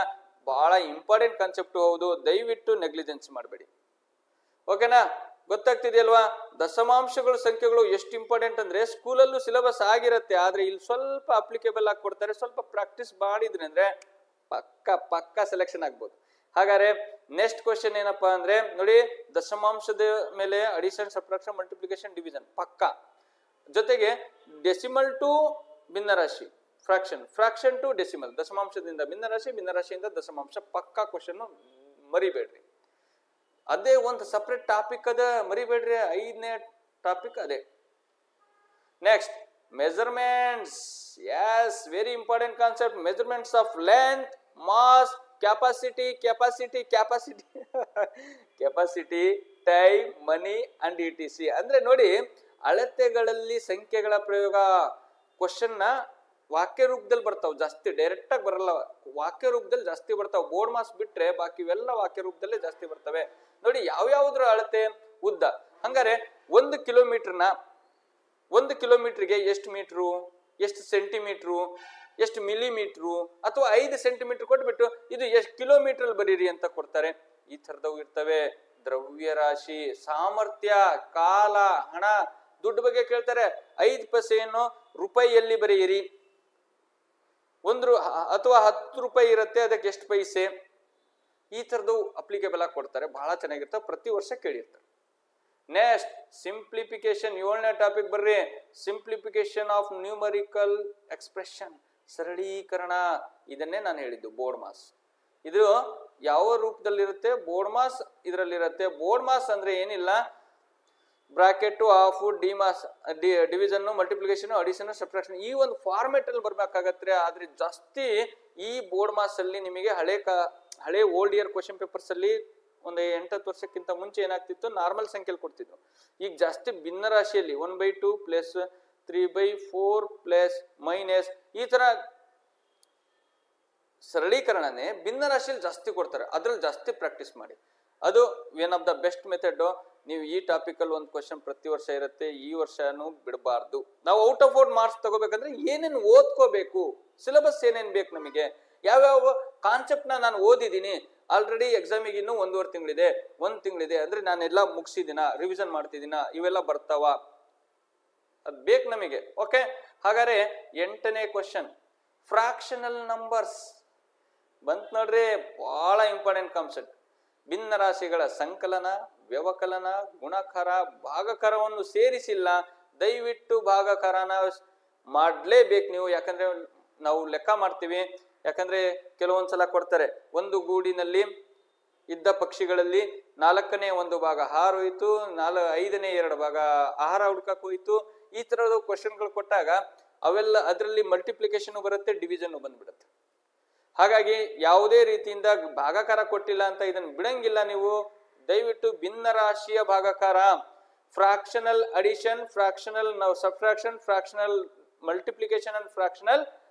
ಬಹಳ ಇಂಪಾರ್ಟೆಂಟ್ ಕಾನ್ಸೆಪ್ಟ್. ಹೌದು, ದಯವಿಟ್ಟು ನೆಗ್ಲಿಜೆನ್ಸ್ ಮಾಡಬೇಡಿ. ಓಕೆನಾ, ಗೊತ್ತಾಗ್ತಿದೆಯಲ್ವಾ. ದಶಮಾಂಶಗಳು ಸಂಖ್ಯೆಗಳು ಎಷ್ಟು ಇಂಪಾರ್ಟೆಂಟ್ ಅಂದ್ರೆ ಸ್ಕೂಲಲ್ಲೂ ಸಿಲೆಬಸ್ ಆಗಿರುತ್ತೆ, ಆದ್ರೆ ಇಲ್ಲಿ ಸ್ವಲ್ಪ ಅಪ್ಲಿಕೇಬಲ್ ಆಗಿ ಕೊಡ್ತಾರೆ. ಸ್ವಲ್ಪ ಪ್ರಾಕ್ಟೀಸ್ ಮಾಡಿದ್ರೆ ಅಂದ್ರೆ ಪಕ್ಕ ಸೆಲೆಕ್ಷನ್ ಆಗ್ಬೋದು. ಹಾಗಾದ್ರೆ ನೆಕ್ಸ್ಟ್ ಕ್ವಶನ್ ಏನಪ್ಪಾ ಅಂದ್ರೆ ನೋಡಿ, ದಶಮಾಂಶದ ಮೇಲೆ ಅಡಿಷನ್, ಸಬ್ಟ್ರಾಕ್ಷನ್, ಮಲ್ಟಿಪ್ಲಿಕೇಶನ್, ಡಿವಿಷನ್ ಪಕ್ಕ, ಜೊತೆಗೆ ಡೆಸಿಮಲ್ ಟು ಭಿನ್ನರಾಶಿ, ಫ್ರಾಕ್ಷನ್ ಟು ಡೆಸಿಮಲ್, ದಶಮಾಂಶದಿಂದ ಭಿನ್ನರಾಶಿ, ಭಿನ್ನರಾಶಿಯಿಂದ ದಶಮಾಂಶ ಪಕ್ಕ ಕ್ವಶನ್ ಮರಿಬೇಡ್ರಿ. ಅದೇ ಒಂದು ಸಪ್ರೇಟ್ ಟಾಪಿಕ್ ಅದ, ಮರಿಬೇಡ್ರಿ. 5ನೇ ಟಾಪಿಕ್ ಅದೇ. Next measurements. Yes, very important concept. Measurements of length, mass, capacity, time, money and etc. ಅಂದ್ರೆ ನೋಡಿ, ಅಳತೆಗಳಲ್ಲಿ ಸಂಖ್ಯೆಗಳ ಪ್ರಯೋಗ. ಕ್ವಶನ್ ನ ವಾಕ್ಯ ರೂಪದಲ್ಲಿ ಬರ್ತಾವ, ಜಾಸ್ತಿ ಡೈರೆಕ್ಟ್ ಆಗಿ ಬರಲ್ಲ, ವಾಕ್ಯ ರೂಪದಲ್ಲಿ ಜಾಸ್ತಿ ಬರ್ತಾವ. ಬೋರ್ಡ್ ಮಾಸ್ ಬಿಟ್ರೆ ಬಾಕಿ ಇವೆಲ್ಲ ವಾಕ್ಯ ರೂಪದಲ್ಲೇ ಜಾಸ್ತಿ ಬರ್ತವೆ. ನೋಡಿ, ಯಾವ್ಯಾವ್ದ್ರ ಅಳತೆ, ಉದ್ದ. ಹಂಗಾರೆ 1 ಕಿಲೋಮೀಟರ್ಗೆ ಎಷ್ಟು ಮೀಟ್ರು, ಎಷ್ಟು ಸೆಂಟಿಮೀಟ್ರು, ಎಷ್ಟು ಮಿಲಿಮೀಟ್ರು, ಅಥವಾ 5 ಸೆಂಟಿಮೀಟರ್ ಕೊಟ್ಬಿಟ್ಟು ಇದು ಎಷ್ಟು ಕಿಲೋಮೀಟರ್ ಬರೀರಿ ಅಂತ ಕೊಡ್ತಾರೆ. ಈ ತರದವು ಇರ್ತವೆ. ದ್ರವ್ಯರಾಶಿ, ಸಾಮರ್ಥ್ಯ, ಕಾಲ, ಹಣ, ದುಡ್ಡು ಬಗ್ಗೆ ಕೇಳ್ತಾರೆ. 5 ಪೈಸೆಯನ್ನು ರೂಪಾಯಿಯಲ್ಲಿ ಬರೆಯಿರಿ. ಅಥವಾ 10 ರೂಪಾಯಿ ಇರುತ್ತೆ, ಅದಕ್ಕೆ ಎಷ್ಟು ಪೈಸೆ. ಈ ತರದ್ದು ಅಪ್ಲಿಕೇಬಲ್ ಆಗಿ ಕೊಡ್ತಾರೆ, ಬಹಳ ಚೆನ್ನಾಗಿರ್ತಾವೆ, ಪ್ರತಿ ವರ್ಷ ಕೇಳಿರ್ತಾರೆ. Next simplification. 7ನೇ ಟಾಪಿಕ್ ಬರ್ರಿ. ಸಿಂಪ್ಲಿಫಿಕೇಶನ್ ಆಫ್ ನ್ಯೂಮರಿಕಲ್ ಎಕ್ಸ್ಪ್ರೆಷನ್, ಸರಳೀಕರಣ. ಇದನ್ನೇ ನಾನು ಹೇಳಿದ್ದು ಬೋರ್ಡ್ ಮಾಸ್. ಇದು ಯಾವ ರೂಪದಲ್ಲಿರುತ್ತೆ, ಬೋರ್ಡ್ ಮಾಸ್ ಇದರಲ್ಲಿರುತ್ತೆ. ಬೋರ್ಡ್ ಮಾಸ್ ಅಂದ್ರೆ ಏನಿಲ್ಲ, bracket of DMAS division multiplication addition subtraction ಈ ಒಂದು ಫಾರ್ಮೆಟ್ ಅಲ್ಲಿ ಬರ್ಬೇಕಾಗತ್ತೆ. ಆದ್ರೆ ಜಾಸ್ತಿ ಈ ಬೋರ್ಡ್ ಮಾಸ್ ಅಲ್ಲಿ ನಿಮಗೆ ಹಳೆ ಓಲ್ಡ್ ಇಯರ್ ಕ್ವಶನ್ ಪೇಪರ್ಸ್ ಅಲ್ಲಿ ಒಂದು 8-10 ವರ್ಷಕ್ಕಿಂತ ಮುಂಚೆ ಏನಾಗ್ತಿತ್ತು, ನಾರ್ಮಲ್ ಸಂಖ್ಯೆಯಲ್ಲಿ ಕೊಡ್ತಿದ್ರು. ಈಗ ಜಾಸ್ತಿ ಭಿನ್ನ ರಾಶಿಯಲ್ಲಿ 1/2 ಪ್ಲಸ್ 3/4 ಪ್ಲಸ್ ಮೈನಸ್ ಈ ತರ ಸರಳೀಕರಣನೇ ಭಿನ್ನ ರಾಶಿಯಲ್ಲಿ ಜಾಸ್ತಿ ಕೊಡ್ತಾರೆ. ಅದ್ರಲ್ಲಿ ಜಾಸ್ತಿ ಪ್ರಾಕ್ಟೀಸ್ ಮಾಡಿ. ಅದು one of the best method. ನೀವು ಈ ಟಾಪಿಕ್ ಅಲ್ಲಿ ಒಂದು ಕ್ವಶನ್ ಪ್ರತಿ ವರ್ಷ ಇರುತ್ತೆ, ಈ ವರ್ಷನೂ ಬಿಡಬಾರ್ದು. ನಾವು ಔಟ್ ಆಫ್ ಔಟ್ ಮಾರ್ಕ್ಸ್ ತಗೋಬೇಕಂದ್ರೆ ಏನೇನು ಓದ್ಕೋಬೇಕು, ಸಿಲೆಬಸ್ ಏನೇನ್ ಬೇಕು, ನಮಗೆ ಯಾವ್ಯಾವ ಕಾನ್ಸೆಪ್ಟ್ ನಾನು ಓದಿದ್ದೀನಿ ಆಲ್ರೆಡಿ, ಎಕ್ಸಾಮಿಗೆ ಇನ್ನೂ 1.5 ತಿಂಗಳಿದೆ, 1 ತಿಂಗಳಿದೆ ಅಂದ್ರೆ ನಾನೆಲ್ಲ ಮುಗಿಸಿದಿನ, ರಿವಿಷನ್ ಮಾಡ್ತಿದ್ದೀನ, ಇವೆಲ್ಲ ಬರ್ತಾವ, ಅದ್ ಬೇಕು ನಮಗೆ. ಓಕೆ, ಹಾಗಾದ್ರೆ 8ನೇ ಕ್ವಶನ್ ಫ್ರಾಕ್ಷನಲ್ ನಂಬರ್ಸ್ ಬಂತ್ ನೋಡ್ರಿ. ಬಹಳ ಇಂಪಾರ್ಟೆಂಟ್ ಕಾನ್ಸೆಪ್ಟ್. ಭಿನ್ನ ರಾಶಿಗಳ ಸಂಕಲನ, ವ್ಯವಕಲನ, ಗುಣಾಕಾರ, ಭಾಗಕಾರವನ್ನು ಸೇರಿಸಿಲ್ಲ, ದಯವಿಟ್ಟು ಭಾಗಕಾರನ ಮಾಡ್ಲೇಬೇಕು ನೀವು. ಯಾಕಂದ್ರೆ ನಾವು ಲೆಕ್ಕ ಮಾಡ್ತೀವಿ, ಯಾಕಂದ್ರೆ ಕೆಲವೊಂದ್ಸಲ ಕೊಡ್ತಾರೆ ಒಂದು ಗೂಡಿನಲ್ಲಿ ಇದ್ದ ಪಕ್ಷಿಗಳಲ್ಲಿ 4ನೇ 1 ಭಾಗ ಹಾರೋಯ್ತು, 5ನೇ 2 ಭಾಗ ಆಹಾರ ಹುಡ್ಕಕ್ ಹೋಯ್ತು. ಈ ತರದ ಕ್ವಶನ್ಗಳು ಕೊಟ್ಟಾಗ ಅವೆಲ್ಲ ಅದರಲ್ಲಿ ಮಲ್ಟಿಪ್ಲಿಕೇಶನ್ ಬರುತ್ತೆ, ಡಿವಿಷನ್ ಬಂದ್ಬಿಡುತ್ತೆ. ಹಾಗಾಗಿ ಯಾವುದೇ ರೀತಿಯಿಂದ ಭಾಗಾಕಾರ ಕೊಟ್ಟಿಲ್ಲ ಅಂತ ಇದನ್ನು ಬಿಡಂಗಿಲ್ಲ ನೀವು. ದಯವಿಟ್ಟು ಭಿನ್ನ ರಾಶಿಯ ಭಾಗಾಕಾರ, fractional addition, fractional subtraction, fractional multiplication and fractional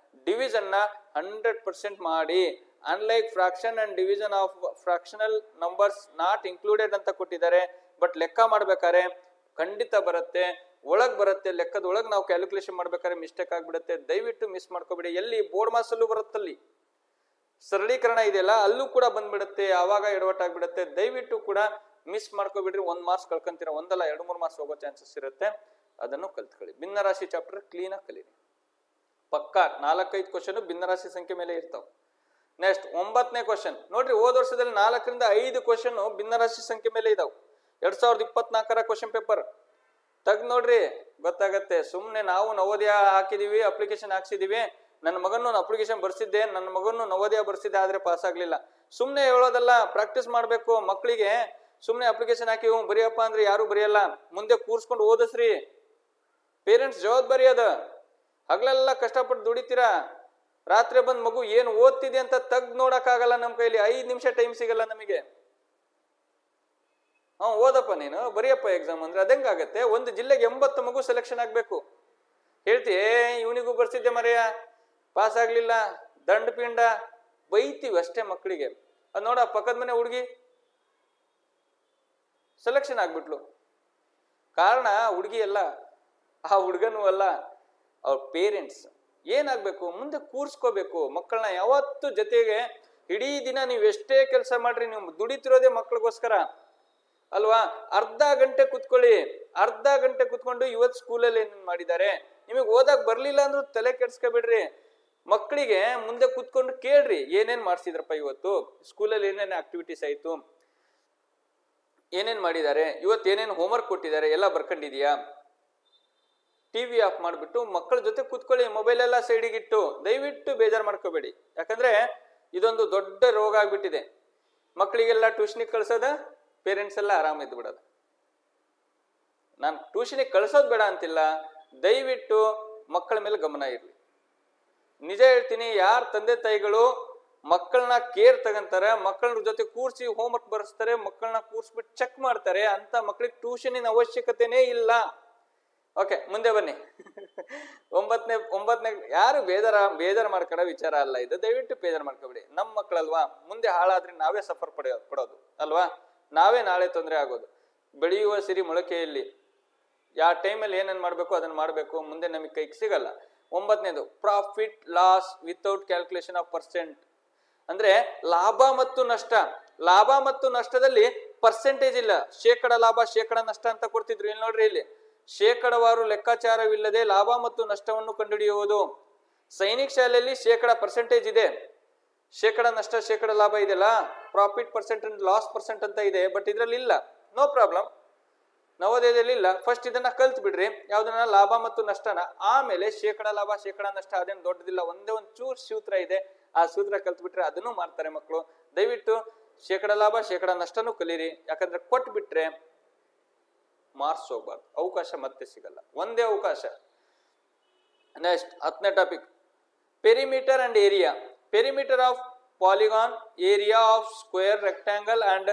division ನ 100% ಮಾಡಿ. Unlike fraction and division of fractional numbers not included ಅಂತ ಕೊಟ್ಟಿದ್ದಾರೆ. ಬಟ್ ಲೆಕ್ಕ ಮಾಡ್ಬೇಕಾದ್ರೆ ಖಂಡಿತ ಬರುತ್ತೆ, ಒಳಗ್ ಬರುತ್ತೆ. ಲೆಕ್ಕದ ಒಳಗ್ ನಾವು ಕ್ಯಾಲ್ಕುಲೇಷನ್ ಮಾಡ್ಬೇಕಾದ್ರೆ ಮಿಸ್ಟೇಕ್ ಆಗ್ಬಿಡುತ್ತೆ. ದಯವಿಟ್ಟು ಮಿಸ್ ಮಾಡ್ಕೋಬೇಡಿ. ಎಲ್ಲಿ ಬೋರ್ಡ್ ಮಾಸ್ ಅಲ್ಲೂ ಬರುತ್ತಲ್ಲಿ ಸರಳೀಕರಣ ಇದೆಯಲ್ಲ, ಅಲ್ಲೂ ಕೂಡ ಬಂದ್ಬಿಡುತ್ತೆ, ಆವಾಗ ಎಡವಟ್ಟಾಗ್ಬಿಡುತ್ತೆ. ದಯವಿಟ್ಟು ಕೂಡ ಮಿಸ್ ಮಾಡ್ಕೋಬಿಡ್ರಿ. 1 ಮಾರ್ಕ್ಸ್ ಕಳ್ಕೊಂತೀರ, 1 ಅಲ್ಲ 2-3 ಮಾರ್ಕ್ಸ್ ಹೋಗೋ ಚಾನ್ಸಸ್ ಇರುತ್ತೆ. ಅದನ್ನು ಕಲ್ತ್ಕೊಳ್ಳಿ. ಭಿನ್ನ ರಾಶಿ ಚಾಪ್ಟರ್ ಕ್ಲೀನ್ ಆಗಿ ಕಲೀರಿ. ಪಕ್ಕಾ 4-5 ಕ್ವಶನ್ ಭಿನ್ನ ರಾಶಿ ಸಂಖ್ಯೆ ಮೇಲೆ ಇರ್ತಾವ. ನೆಕ್ಸ್ಟ್ 9ನೇ ಕ್ವಶನ್ ನೋಡ್ರಿ. ಹೋದ ವರ್ಷದಲ್ಲಿ 4ರಿಂದ 5 ಕ್ವಶನ್ ಭಿನ್ನ ರಾಶಿ ಸಂಖ್ಯೆ ಮೇಲೆ ಇದಾವ್. 2024ರ ಕ್ವಶನ್ ಪೇಪರ್ ತೆಗ್ದು ನೋಡ್ರಿ, ಗೊತ್ತಾಗತ್ತೆ. ಸುಮ್ನೆ ನಾವು ನವೋದಯ ಹಾಕಿದೀವಿ, ಅಪ್ಲಿಕೇಶನ್ ಹಾಕ್ಸಿದೀವಿ, ನನ್ನ ಮಗನ್ನು ಅಪ್ಲಿಕೇಶನ್ ಬರ್ಸಿದ್ದೆ, ನನ್ನ ಮಗನ್ನು ನವೋದಯ ಬರ್ಸಿದ್ದೆ, ಆದ್ರೆ ಪಾಸ್ ಆಗ್ಲಿಲ್ಲ. ಸುಮ್ನೆ ಹೇಳೋದಲ್ಲ, ಪ್ರಾಕ್ಟೀಸ್ ಮಾಡ್ಬೇಕು. ಮಕ್ಕಳಿಗೆ ಸುಮ್ನೆ ಅಪ್ಲಿಕೇಶನ್ ಹಾಕಿ ಬರೆಯಪ್ಪ ಅಂದ್ರೆ ಯಾರು ಬರೆಯಲ್ಲ. ಮುಂದೆ ಕೂರ್ಸ್ಕೊಂಡು ಓದಿಸ್ರಿ. ಪೇರೆಂಟ್ಸ್ ಜವಾಬ್ದಾರಿ ಅದ. ಹಗಲೆಲ್ಲ ಕಷ್ಟಪಟ್ಟು ದುಡಿತೀರಾ, ರಾತ್ರಿ ಬಂದ್ ಮಗು ಏನು ಓದ್ತಿದೆ ಅಂತ ತೆಗ್ದು ನೋಡಕ್ ಆಗಲ್ಲ. ನಮ್ ಕೈಲಿ 5 ನಿಮಿಷ ಟೈಮ್ ಸಿಗಲ್ಲ ನಮಗೆ. ಓದಪ್ಪ ನೀನು, ಬರೆಯಪ್ಪ ಎಕ್ಸಾಮ್ ಅಂದ್ರೆ ಅದಂಗಾಗತ್ತೆ. ಒಂದು ಜಿಲ್ಲೆಗೆ 80 ಮಗು ಸೆಲೆಕ್ಷನ್ ಆಗ್ಬೇಕು. ಹೇಳ್ತಿ ಇವನಿಗೂ ಬರ್ಸಿದ್ದೆ ಮರೆಯ, ಪಾಸ್ ಆಗ್ಲಿಲ್ಲ, ದಂಡ ಪಿಂಡ ಬೈತೀವಿ ಅಷ್ಟೇ ಮಕ್ಕಳಿಗೆ. ಅದ್ ನೋಡ ಪಕ್ಕದ ಮನೆ ಹುಡುಗಿ ಸೆಲೆಕ್ಷನ್ ಆಗ್ಬಿಟ್ಲು. ಕಾರಣ ಹುಡುಗಿ ಅಲ್ಲ, ಆ ಹುಡುಗನೂ ಅಲ್ಲ, ಅವ್ರ ಪೇರೆಂಟ್ಸ್. ಏನಾಗ್ಬೇಕು, ಮುಂದೆ ಕೂರ್ಸ್ಕೋಬೇಕು ಮಕ್ಕಳನ್ನ. ಯಾವತ್ತು ಜೊತೆಗೆ ಇಡೀ ದಿನ ನೀವು ಎಷ್ಟೇ ಕೆಲಸ ಮಾಡ್ರಿ, ನೀವು ದುಡಿತಿರೋದೇ ಮಕ್ಕಳಿಗೋಸ್ಕರ ಅಲ್ವಾ. ಅರ್ಧ ಗಂಟೆ ಕುತ್ಕೊಳ್ಳಿ, ಅರ್ಧ ಗಂಟೆ ಕುತ್ಕೊಂಡು ಇವತ್ತು ಸ್ಕೂಲಲ್ಲಿ ಏನೇನ್ ಮಾಡಿದ್ದಾರೆ, ನಿಮಗೆ ಓದಾಕ್ ಬರ್ಲಿಲ್ಲ ಅಂದ್ರೂ ತಲೆ ಕೆಡ್ಸ್ಕೊಬಿಡ್ರಿ. ಮಕ್ಕಳಿಗೆ ಮುಂದೆ ಕುತ್ಕೊಂಡು ಕೇಳ್ರಿ, ಏನೇನ್ ಮಾಡ್ಸಿದ್ರಪ್ಪ ಇವತ್ತು ಸ್ಕೂಲಲ್ಲಿ, ಏನೇನ್ ಆಕ್ಟಿವಿಟೀಸ್ ಆಯ್ತು, ಏನೇನ್ ಮಾಡಿದ್ದಾರೆ ಇವತ್ತು, ಏನೇನ್ ಹೋಮ್ವರ್ಕ್ ಕೊಟ್ಟಿದ್ದಾರೆ, ಎಲ್ಲ ಬರ್ಕೊಂಡಿದ್ಯಾ. ಟಿವಿ ಆಫ್ ಮಾಡ್ಬಿಟ್ಟು ಮಕ್ಕಳ ಜೊತೆ ಕುತ್ಕೊಳ್ಳಿ. ಮೊಬೈಲ್ ಎಲ್ಲ ಸೈಡಿಗಿಟ್ಟು ದಯವಿಟ್ಟು ಬೇಜಾರು ಮಾಡ್ಕೋಬೇಡಿ. ಯಾಕಂದ್ರೆ ಇದೊಂದು ದೊಡ್ಡ ರೋಗ ಆಗ್ಬಿಟ್ಟಿದೆ. ಮಕ್ಕಳಿಗೆಲ್ಲ ಟ್ಯೂಷನಿಗೆ ಕಳ್ಸೋದ, ಪೇರೆಂಟ್ಸ್ ಎಲ್ಲ ಆರಾಮ ಇದ್ದು ಬಿಡೋದು. ನಾನು ಟ್ಯೂಷನಿಗೆ ಕಳ್ಸೋದು ಬೇಡ ಅಂತಿಲ್ಲ, ದಯವಿಟ್ಟು ಮಕ್ಕಳ ಮೇಲೆ ಗಮನ ಇರಲಿ. ನಿಜ ಹೇಳ್ತೀನಿ, ಯಾರ ತಂದೆ ತಾಯಿಗಳು ಮಕ್ಕಳನ್ನ ಕೇರ್ ತಗೊಂತಾರೆ, ಮಕ್ಕಳ ಜೊತೆ ಕೂರ್ಸಿ ಹೋಮ್ವರ್ಕ್ ಬರೆಸ್ತಾರೆ, ಮಕ್ಕಳನ್ನ ಕೂರ್ಸ್ಬಿಟ್ಟು ಚೆಕ್ ಮಾಡ್ತಾರೆ, ಅಂತ ಮಕ್ಕಳಿಗೆ ಟ್ಯೂಷನಿನ ಅವಶ್ಯಕತೆನೇ ಇಲ್ಲ. ಓಕೆ, ಮುಂದೆ ಬನ್ನಿ. 9ನೇ ಯಾರು ಬೇಜಾರು ಮಾಡ್ಕೊಳ್ಳೋ ವಿಚಾರ ಅಲ್ಲ ಇದು. ದಯವಿಟ್ಟು ಬೇಜಾರು ಮಾಡ್ಕೋಬೇಡಿ. ನಮ್ಮ ಮಕ್ಕಳಲ್ವಾ, ಮುಂದೆ ಹಾಳಾದ್ರೆ ನಾವೇ ಸಫರ್ ಪಡೋದು ಅಲ್ವಾ, ನಾವೇ ನಾಳೆ ತೊಂದರೆ ಆಗೋದು. ಬೆಳೆಯುವ ಸಿರಿ ಮೊಳಕೆಯಲ್ಲಿ ಯಾವ ಟೈಮಲ್ಲಿ ಏನೇನ್ ಮಾಡ್ಬೇಕು ಅದನ್ನ ಮಾಡ್ಬೇಕು, ಮುಂದೆ ನಮಗೆ ಕೈಗೆ ಸಿಗಲ್ಲ. 9ನೇದು profit loss without calculation of percent. ಅಂದ್ರೆ ಲಾಭ ಮತ್ತು ನಷ್ಟ. ಲಾಭ ಮತ್ತು ನಷ್ಟದಲ್ಲಿ ಪರ್ಸೆಂಟೇಜ್ ಇಲ್ಲ. ಶೇಕಡ ಲಾಭ ಶೇಕಡ ನಷ್ಟ ಅಂತ ಕೊಡ್ತಿದ್ರು. ಇಲ್ಲಿ ನೋಡ್ರಿ, ಇಲ್ಲಿ ಶೇಕಡವಾರು ಲೆಕ್ಕಾಚಾರವಿಲ್ಲದೆ ಲಾಭ ಮತ್ತು ನಷ್ಟವನ್ನು ಕಂಡುಹಿಡಿಯುವುದು. ಸೈನಿಕ ಶಾಲೆಯಲ್ಲಿ ಶೇಕಡ ಪರ್ಸೆಂಟೇಜ್ ಇದೆ, ಶೇಕಡ ನಷ್ಟ ಶೇಕಡ ಲಾಭ ಇದೆಲ್ಲ, profit percent and loss percent ಅಂತ ಇದೆ. ಬಟ್ ಇದ್ರಲ್ಲಿ ಇಲ್ಲ, ನೋ ಪ್ರಾಬ್ಲಮ್. ನವೋದಯದಲ್ಲಿ ಇಲ್ಲ. ಫಸ್ಟ್ ಇದನ್ನ ಕಲ್ತ್ ಬಿಡ್ರಿ, ಯಾವ್ದನ್ನ ಲಾಭ ಮತ್ತು ನಷ್ಟನ. ಆಮೇಲೆ ಶೇಕಡ ಲಾಭ ಶೇಕಡ ನಷ್ಟ ಅದೇನು ದೊಡ್ಡದಿಲ್ಲ, ಒಂದೇ ಒಂದು ಚೂರ್ ಸೂತ್ರ ಇದೆ, ಆ ಸೂತ್ರ ಕಲ್ತ್ ಬಿಟ್ರೆ ಅದನ್ನು ಮಾಡ್ತಾರೆ ಮಕ್ಕಳು. ದಯವಿಟ್ಟು ಶೇಕಡ ಲಾಭ ಶೇಕಡ ನಷ್ಟನೂ ಕಲೀರಿ. ಯಾಕಂದ್ರೆ ಕೊಟ್ಟು ಬಿಟ್ರೆ ಮಾರ್ಕ್ಸ್ ಹೋಗ್ಬಾರ್ದು, ಅವಕಾಶ ಮತ್ತೆ ಸಿಗಲ್ಲ, ಒಂದೇ ಅವಕಾಶ. ನೆಕ್ಸ್ಟ್ 10ನೇ topic, perimeter and area. Perimeter of polygon, area of square, rectangle and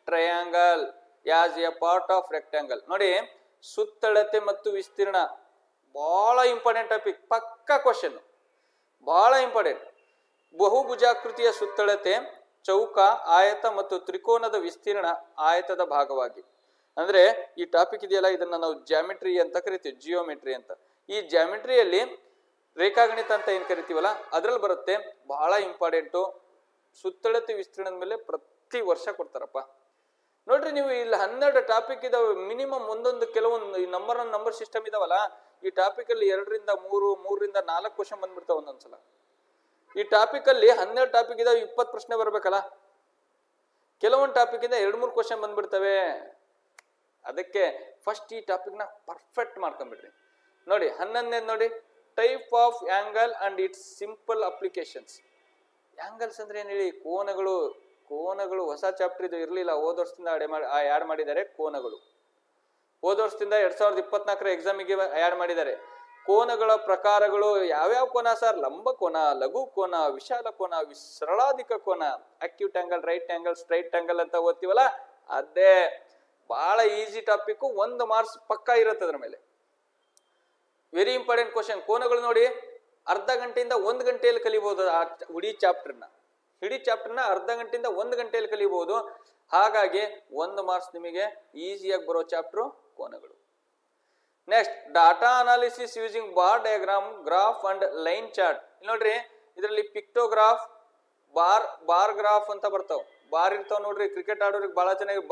triangle as a part of rectangle. ನೋಡಿ, ಸುತ್ತಳತೆ ಮತ್ತು ವಿಸ್ತೀರ್ಣ ಬಹಳ ಇಂಪಾರ್ಟೆಂಟ್ ಟಾಪಿಕ್, ಪಕ್ಕಾ ಕ್ವಶನ್, ಬಹಳ ಇಂಪಾರ್ಟೆಂಟ್. ಬಹುಭುಜಾಕೃತಿಯ ಸುತ್ತಳತೆ ಚೌಕ, ಆಯತ ಮತ್ತು ತ್ರಿಕೋನದ ವಿಸ್ತೀರ್ಣ ಆಯತದ ಭಾಗವಾಗಿ. ಅಂದ್ರೆ ಈ ಟಾಪಿಕ್ ಇದೆಯಲ್ಲ, ಇದನ್ನ ನಾವು ಜಾಮಿಟ್ರಿ ಅಂತ ಕರಿತೀವಿ, ಜಿಯೋಮೆಟ್ರಿ ಅಂತ. ಈ ಜಾಮಿಟ್ರಿಯಲ್ಲಿ ರೇಖಾಗಣಿತ ಅಂತ ಏನ್ ಕರಿತೀವಲ್ಲ ಅದ್ರಲ್ಲಿ ಬರುತ್ತೆ, ಬಹಳ ಇಂಪಾರ್ಟೆಂಟು. ಸುತ್ತಳತೆ ವಿಸ್ತೀರ್ಣದ ಮೇಲೆ ಪ್ರತಿ ವರ್ಷ ಕೊಡ್ತಾರಪ್ಪ. ನೋಡ್ರಿ, ನೀವು ಇಲ್ಲಿ 12 ಟಾಪಿಕ್ ಇದಾವೆ ಮಿನಿಮಮ್, ಒಂದೊಂದು ಕೆಲವೊಂದು ನಂಬರ್ ಸಿಸ್ಟಮ್ ಇದಾವಲ್ಲ, ಈ ಟಾಪಿಕ್ ಅಲ್ಲಿ 2ರಿಂದ 3, 3ರಿಂದ 4 ಕ್ವಶನ್ ಬಂದ್ಬಿಡ್ತಾವ ಒಂದೊಂದ್ಸಲ. ಈ ಟಾಪಿಕ್ ಅಲ್ಲಿ 12 ಟಾಪಿಕ್ ಇದಾವೆ, 20 ಪ್ರಶ್ನೆ ಬರ್ಬೇಕಲ್ಲ. ಕೆಲವೊಂದು ಟಾಪಿಕ್ ಇಂದ 2-3 ಕ್ವಶನ್ ಬಂದ್ಬಿಡ್ತವೆ. ಅದಕ್ಕೆ ಫಸ್ಟ್ ಈ ಟಾಪಿಕ್ ನ ಪರ್ಫೆಕ್ಟ್ ಮಾಡ್ಕೊಂಡ್ಬಿಡ್ರಿ. ನೋಡಿ 11ನೇದು ನೋಡಿ, type of angle and it's simple applications. Angles ಅಂದ್ರೆ ಏನ್ ಹೇಳಿ, ಕೋನಗಳು. ಕೋನಗಳು ಹೊಸ ಚಾಪ್ಟರ್ ಇದು ಇರ್ಲಿಲ್ಲ, ಹೋದ ವರ್ಷದಿಂದ ಆಡ್ ಮಾಡಿದ್ದಾರೆ ಕೋನಗಳು. ಹೋದ ವರ್ಷದಿಂದ 2024 ಎಕ್ಸಾಮಿಗೆ ಆಡ್ ಮಾಡಿದ್ದಾರೆ. ಕೋನಗಳ ಪ್ರಕಾರಗಳು ಯಾವ್ಯಾವ ಕೋನ ಸರ್? ಲಂಬ ಕೋನ, ಲಘು ಕೋನ, ವಿಶಾಲ ಕೋನ, ಸರಳಾಧಿಕ ಕೋನ, acute angle, right angle, straight angle ಅಂತ ಓದ್ತೀವಲ್ಲ, ಅದೇ ಬಹಳ ಈಸಿ ಟಾಪಿಕ್. 1 ಮಾರ್ಕ್ಸ್ ಪಕ್ಕಾ ಇರುತ್ತೆ ಅದ್ರ ಮೇಲೆ. Very important question. ಕೋನಗಳು ನೋಡಿ, ಅರ್ಧ ಗಂಟೆಯಿಂದ 1 ಗಂಟೆಯಲ್ಲಿ ಕಲಿಬಹುದು ಆ ಇಡೀ ಚಾಪ್ಟರ್ನ. ಅರ್ಧ ಗಂಟೆಯಿಂದ 1 ಗಂಟೆಯಲ್ಲಿ ಕಲಿಬಹುದು. ಹಾಗಾಗಿ 1 ಮಾರ್ಕ್ಸ್ ನಿಮಗೆ ಈಸಿಯಾಗಿ ಬರೋ ಚಾಪ್ಟರ್ ಕೋನಗಳು. Next, data analysis using bar diagram, graph and line chart. ನೋಡ್ರಿ, ಇದರಲ್ಲಿ ಪಿಕ್ಟೋಗ್ರಾಫ್, ಬಾರ್ ಗ್ರಾಫ್ ಅಂತ ಬರ್ತಾವ. ಬಾರ್ ಇರ್ತಾವ ನೋಡ್ರಿ, ಕ್ರಿಕೆಟ್ ಆಡೋರಿಗೆ ಬಹಳ ಚೆನ್ನಾಗಿ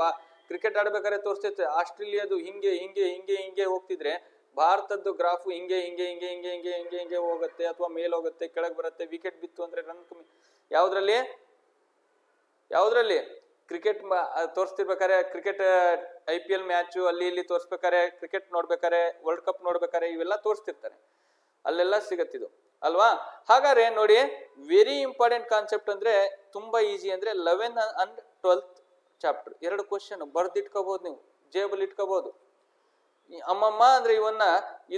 ಕ್ರಿಕೆಟ್ ಆಡ್ಬೇಕಾದ್ರೆ ತೋರಿಸ್ತೈತೆ. ಆಸ್ಟ್ರೇಲಿಯಾದು ಹಿಂಗೆ ಹಿಂಗೆ ಹಿಂಗೆ ಹಿಂಗೆ ಹೋಗ್ತಿದ್ರೆ, ಭಾರತದ್ದು ಗ್ರಾಫ್ ಹಿಂಗೆ ಹಿಂಗೆ ಹಿಂಗೆ ಹಿಂಗೆ ಹಿಂಗೆ ಹಿಂಗೆ ಹಿಂಗೆ ಹೋಗುತ್ತೆ, ಅಥವಾ ಮೇಲ್ ಹೋಗುತ್ತೆ, ಕೆಳಗೆ ಬರುತ್ತೆ. ವಿಕೆಟ್ ಬಿತ್ತು ಅಂದ್ರೆ ರನ್ ಕಮ್ಮಿ. ಯಾವ್ದ್ರಲ್ಲಿ ಕ್ರಿಕೆಟ್ ತೋರಿಸ್ತಿರ್ಬೇಕಾರೆ, ಕ್ರಿಕೆಟ್ IPL ಮ್ಯಾಚು ಅಲ್ಲಿ ಇಲ್ಲಿ ತೋರಿಸ್ಬೇಕಾರೆ, ಕ್ರಿಕೆಟ್ ನೋಡ್ಬೇಕಾರೆ, ವರ್ಲ್ಡ್ ಕಪ್ ನೋಡ್ಬೇಕಾರೆ, ಇವೆಲ್ಲ ತೋರಿಸ್ತಿರ್ತಾರೆ. ಅಲ್ಲೆಲ್ಲ ಸಿಗತ್ತಿದು ಅಲ್ವಾ? ಹಾಗಾದ್ರೆ ನೋಡಿ, ವೆರಿ ಇಂಪಾರ್ಟೆಂಟ್ ಕಾನ್ಸೆಪ್ಟ್ ಅಂದ್ರೆ ತುಂಬಾ ಈಸಿ. ಅಂದ್ರೆ 11 and 12th ಚಾಪ್ಟರ್ 2 ಕ್ವಶನ್ ಬರ್ದಿಟ್ಕೋಬಹುದು, ನೀವು ಜೇಬಲ್ ಇಟ್ಕೋಬಹುದು. ಅಮ್ಮಮ್ಮ ಅಂದ್ರೆ ಇವನ್ನ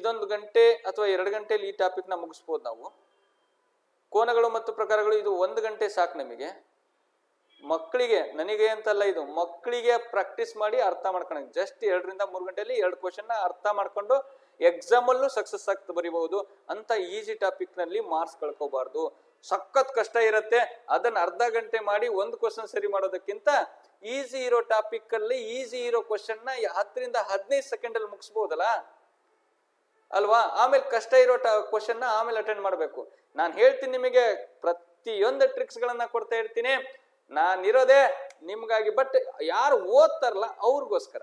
1 ಗಂಟೆ ಅಥವಾ 2 ಗಂಟೆಯಲ್ಲಿ ಈ ಟಾಪಿಕ್ ನ ಮುಗಿಸ್ಬೋದು ನಾವು. ಕೋನಗಳು ಮತ್ತು ಪ್ರಕಾರಗಳು ಇದು 1 ಗಂಟೆ ಸಾಕು ನಮಗೆ. ಮಕ್ಕಳಿಗೆ, ನನಗೆ ಅಂತಲ್ಲ, ಇದು ಮಕ್ಕಳಿಗೆ ಪ್ರಾಕ್ಟೀಸ್ ಮಾಡಿ ಅರ್ಥ ಮಾಡ್ಕೊಳಕ್. ಜಸ್ಟ್ 2ರಿಂದ 3 ಗಂಟೆಯಲ್ಲಿ 2 ಕ್ವಶನ್ ನ ಅರ್ಥ ಮಾಡ್ಕೊಂಡು ಎಕ್ಸಾಮ್ ಅಲ್ಲೂ ಸಕ್ಸಸ್ ಆಗ್ತಾ ಬರೀಬಹುದು. ಅಂತ ಈಸಿ ಟಾಪಿಕ್ ನಲ್ಲಿ ಮಾರ್ಕ್ಸ್ ಕಳ್ಕೋಬಾರ್ದು. ಸಖತ್ ಕಷ್ಟ ಇರುತ್ತೆ, ಅದನ್ನ ಅರ್ಧ ಗಂಟೆ ಮಾಡಿ 1 ಕ್ವಶನ್ ಸರಿ ಮಾಡೋದಕ್ಕಿಂತ ಈಸಿ ಇರೋ ಟಾಪಿಕ್ ಅಲ್ಲಿ ಈಸಿ ಇರೋ ಕ್ವಶನ್ ನ 10ರಿಂದ 15 ಸೆಕೆಂಡ್ ಅಲ್ಲಿ ಮುಗಿಸ್ಬೋದಲ್ಲ ಅಲ್ವಾ? ಆಮೇಲೆ ಕಷ್ಟ ಇರೋ ಕ್ವಶನ್ ನ ಆಮೇಲೆ ಅಟೆಂಡ್ ಮಾಡ್ಬೇಕು. ನಾನು ಹೇಳ್ತೀನಿ ನಿಮಗೆ, ಪ್ರತಿಯೊಂದು ಟ್ರಿಕ್ಸ್ ಗಳನ್ನ ಕೊಡ್ತಾ ಇರ್ತೀನಿ. ನಾನಿರೋದೇ ನಿಮ್ಗಾಗಿ. ಬಟ್ ಯಾರು ಓದ್ತಾರಲ್ಲ ಅವ್ರಿಗೋಸ್ಕರ.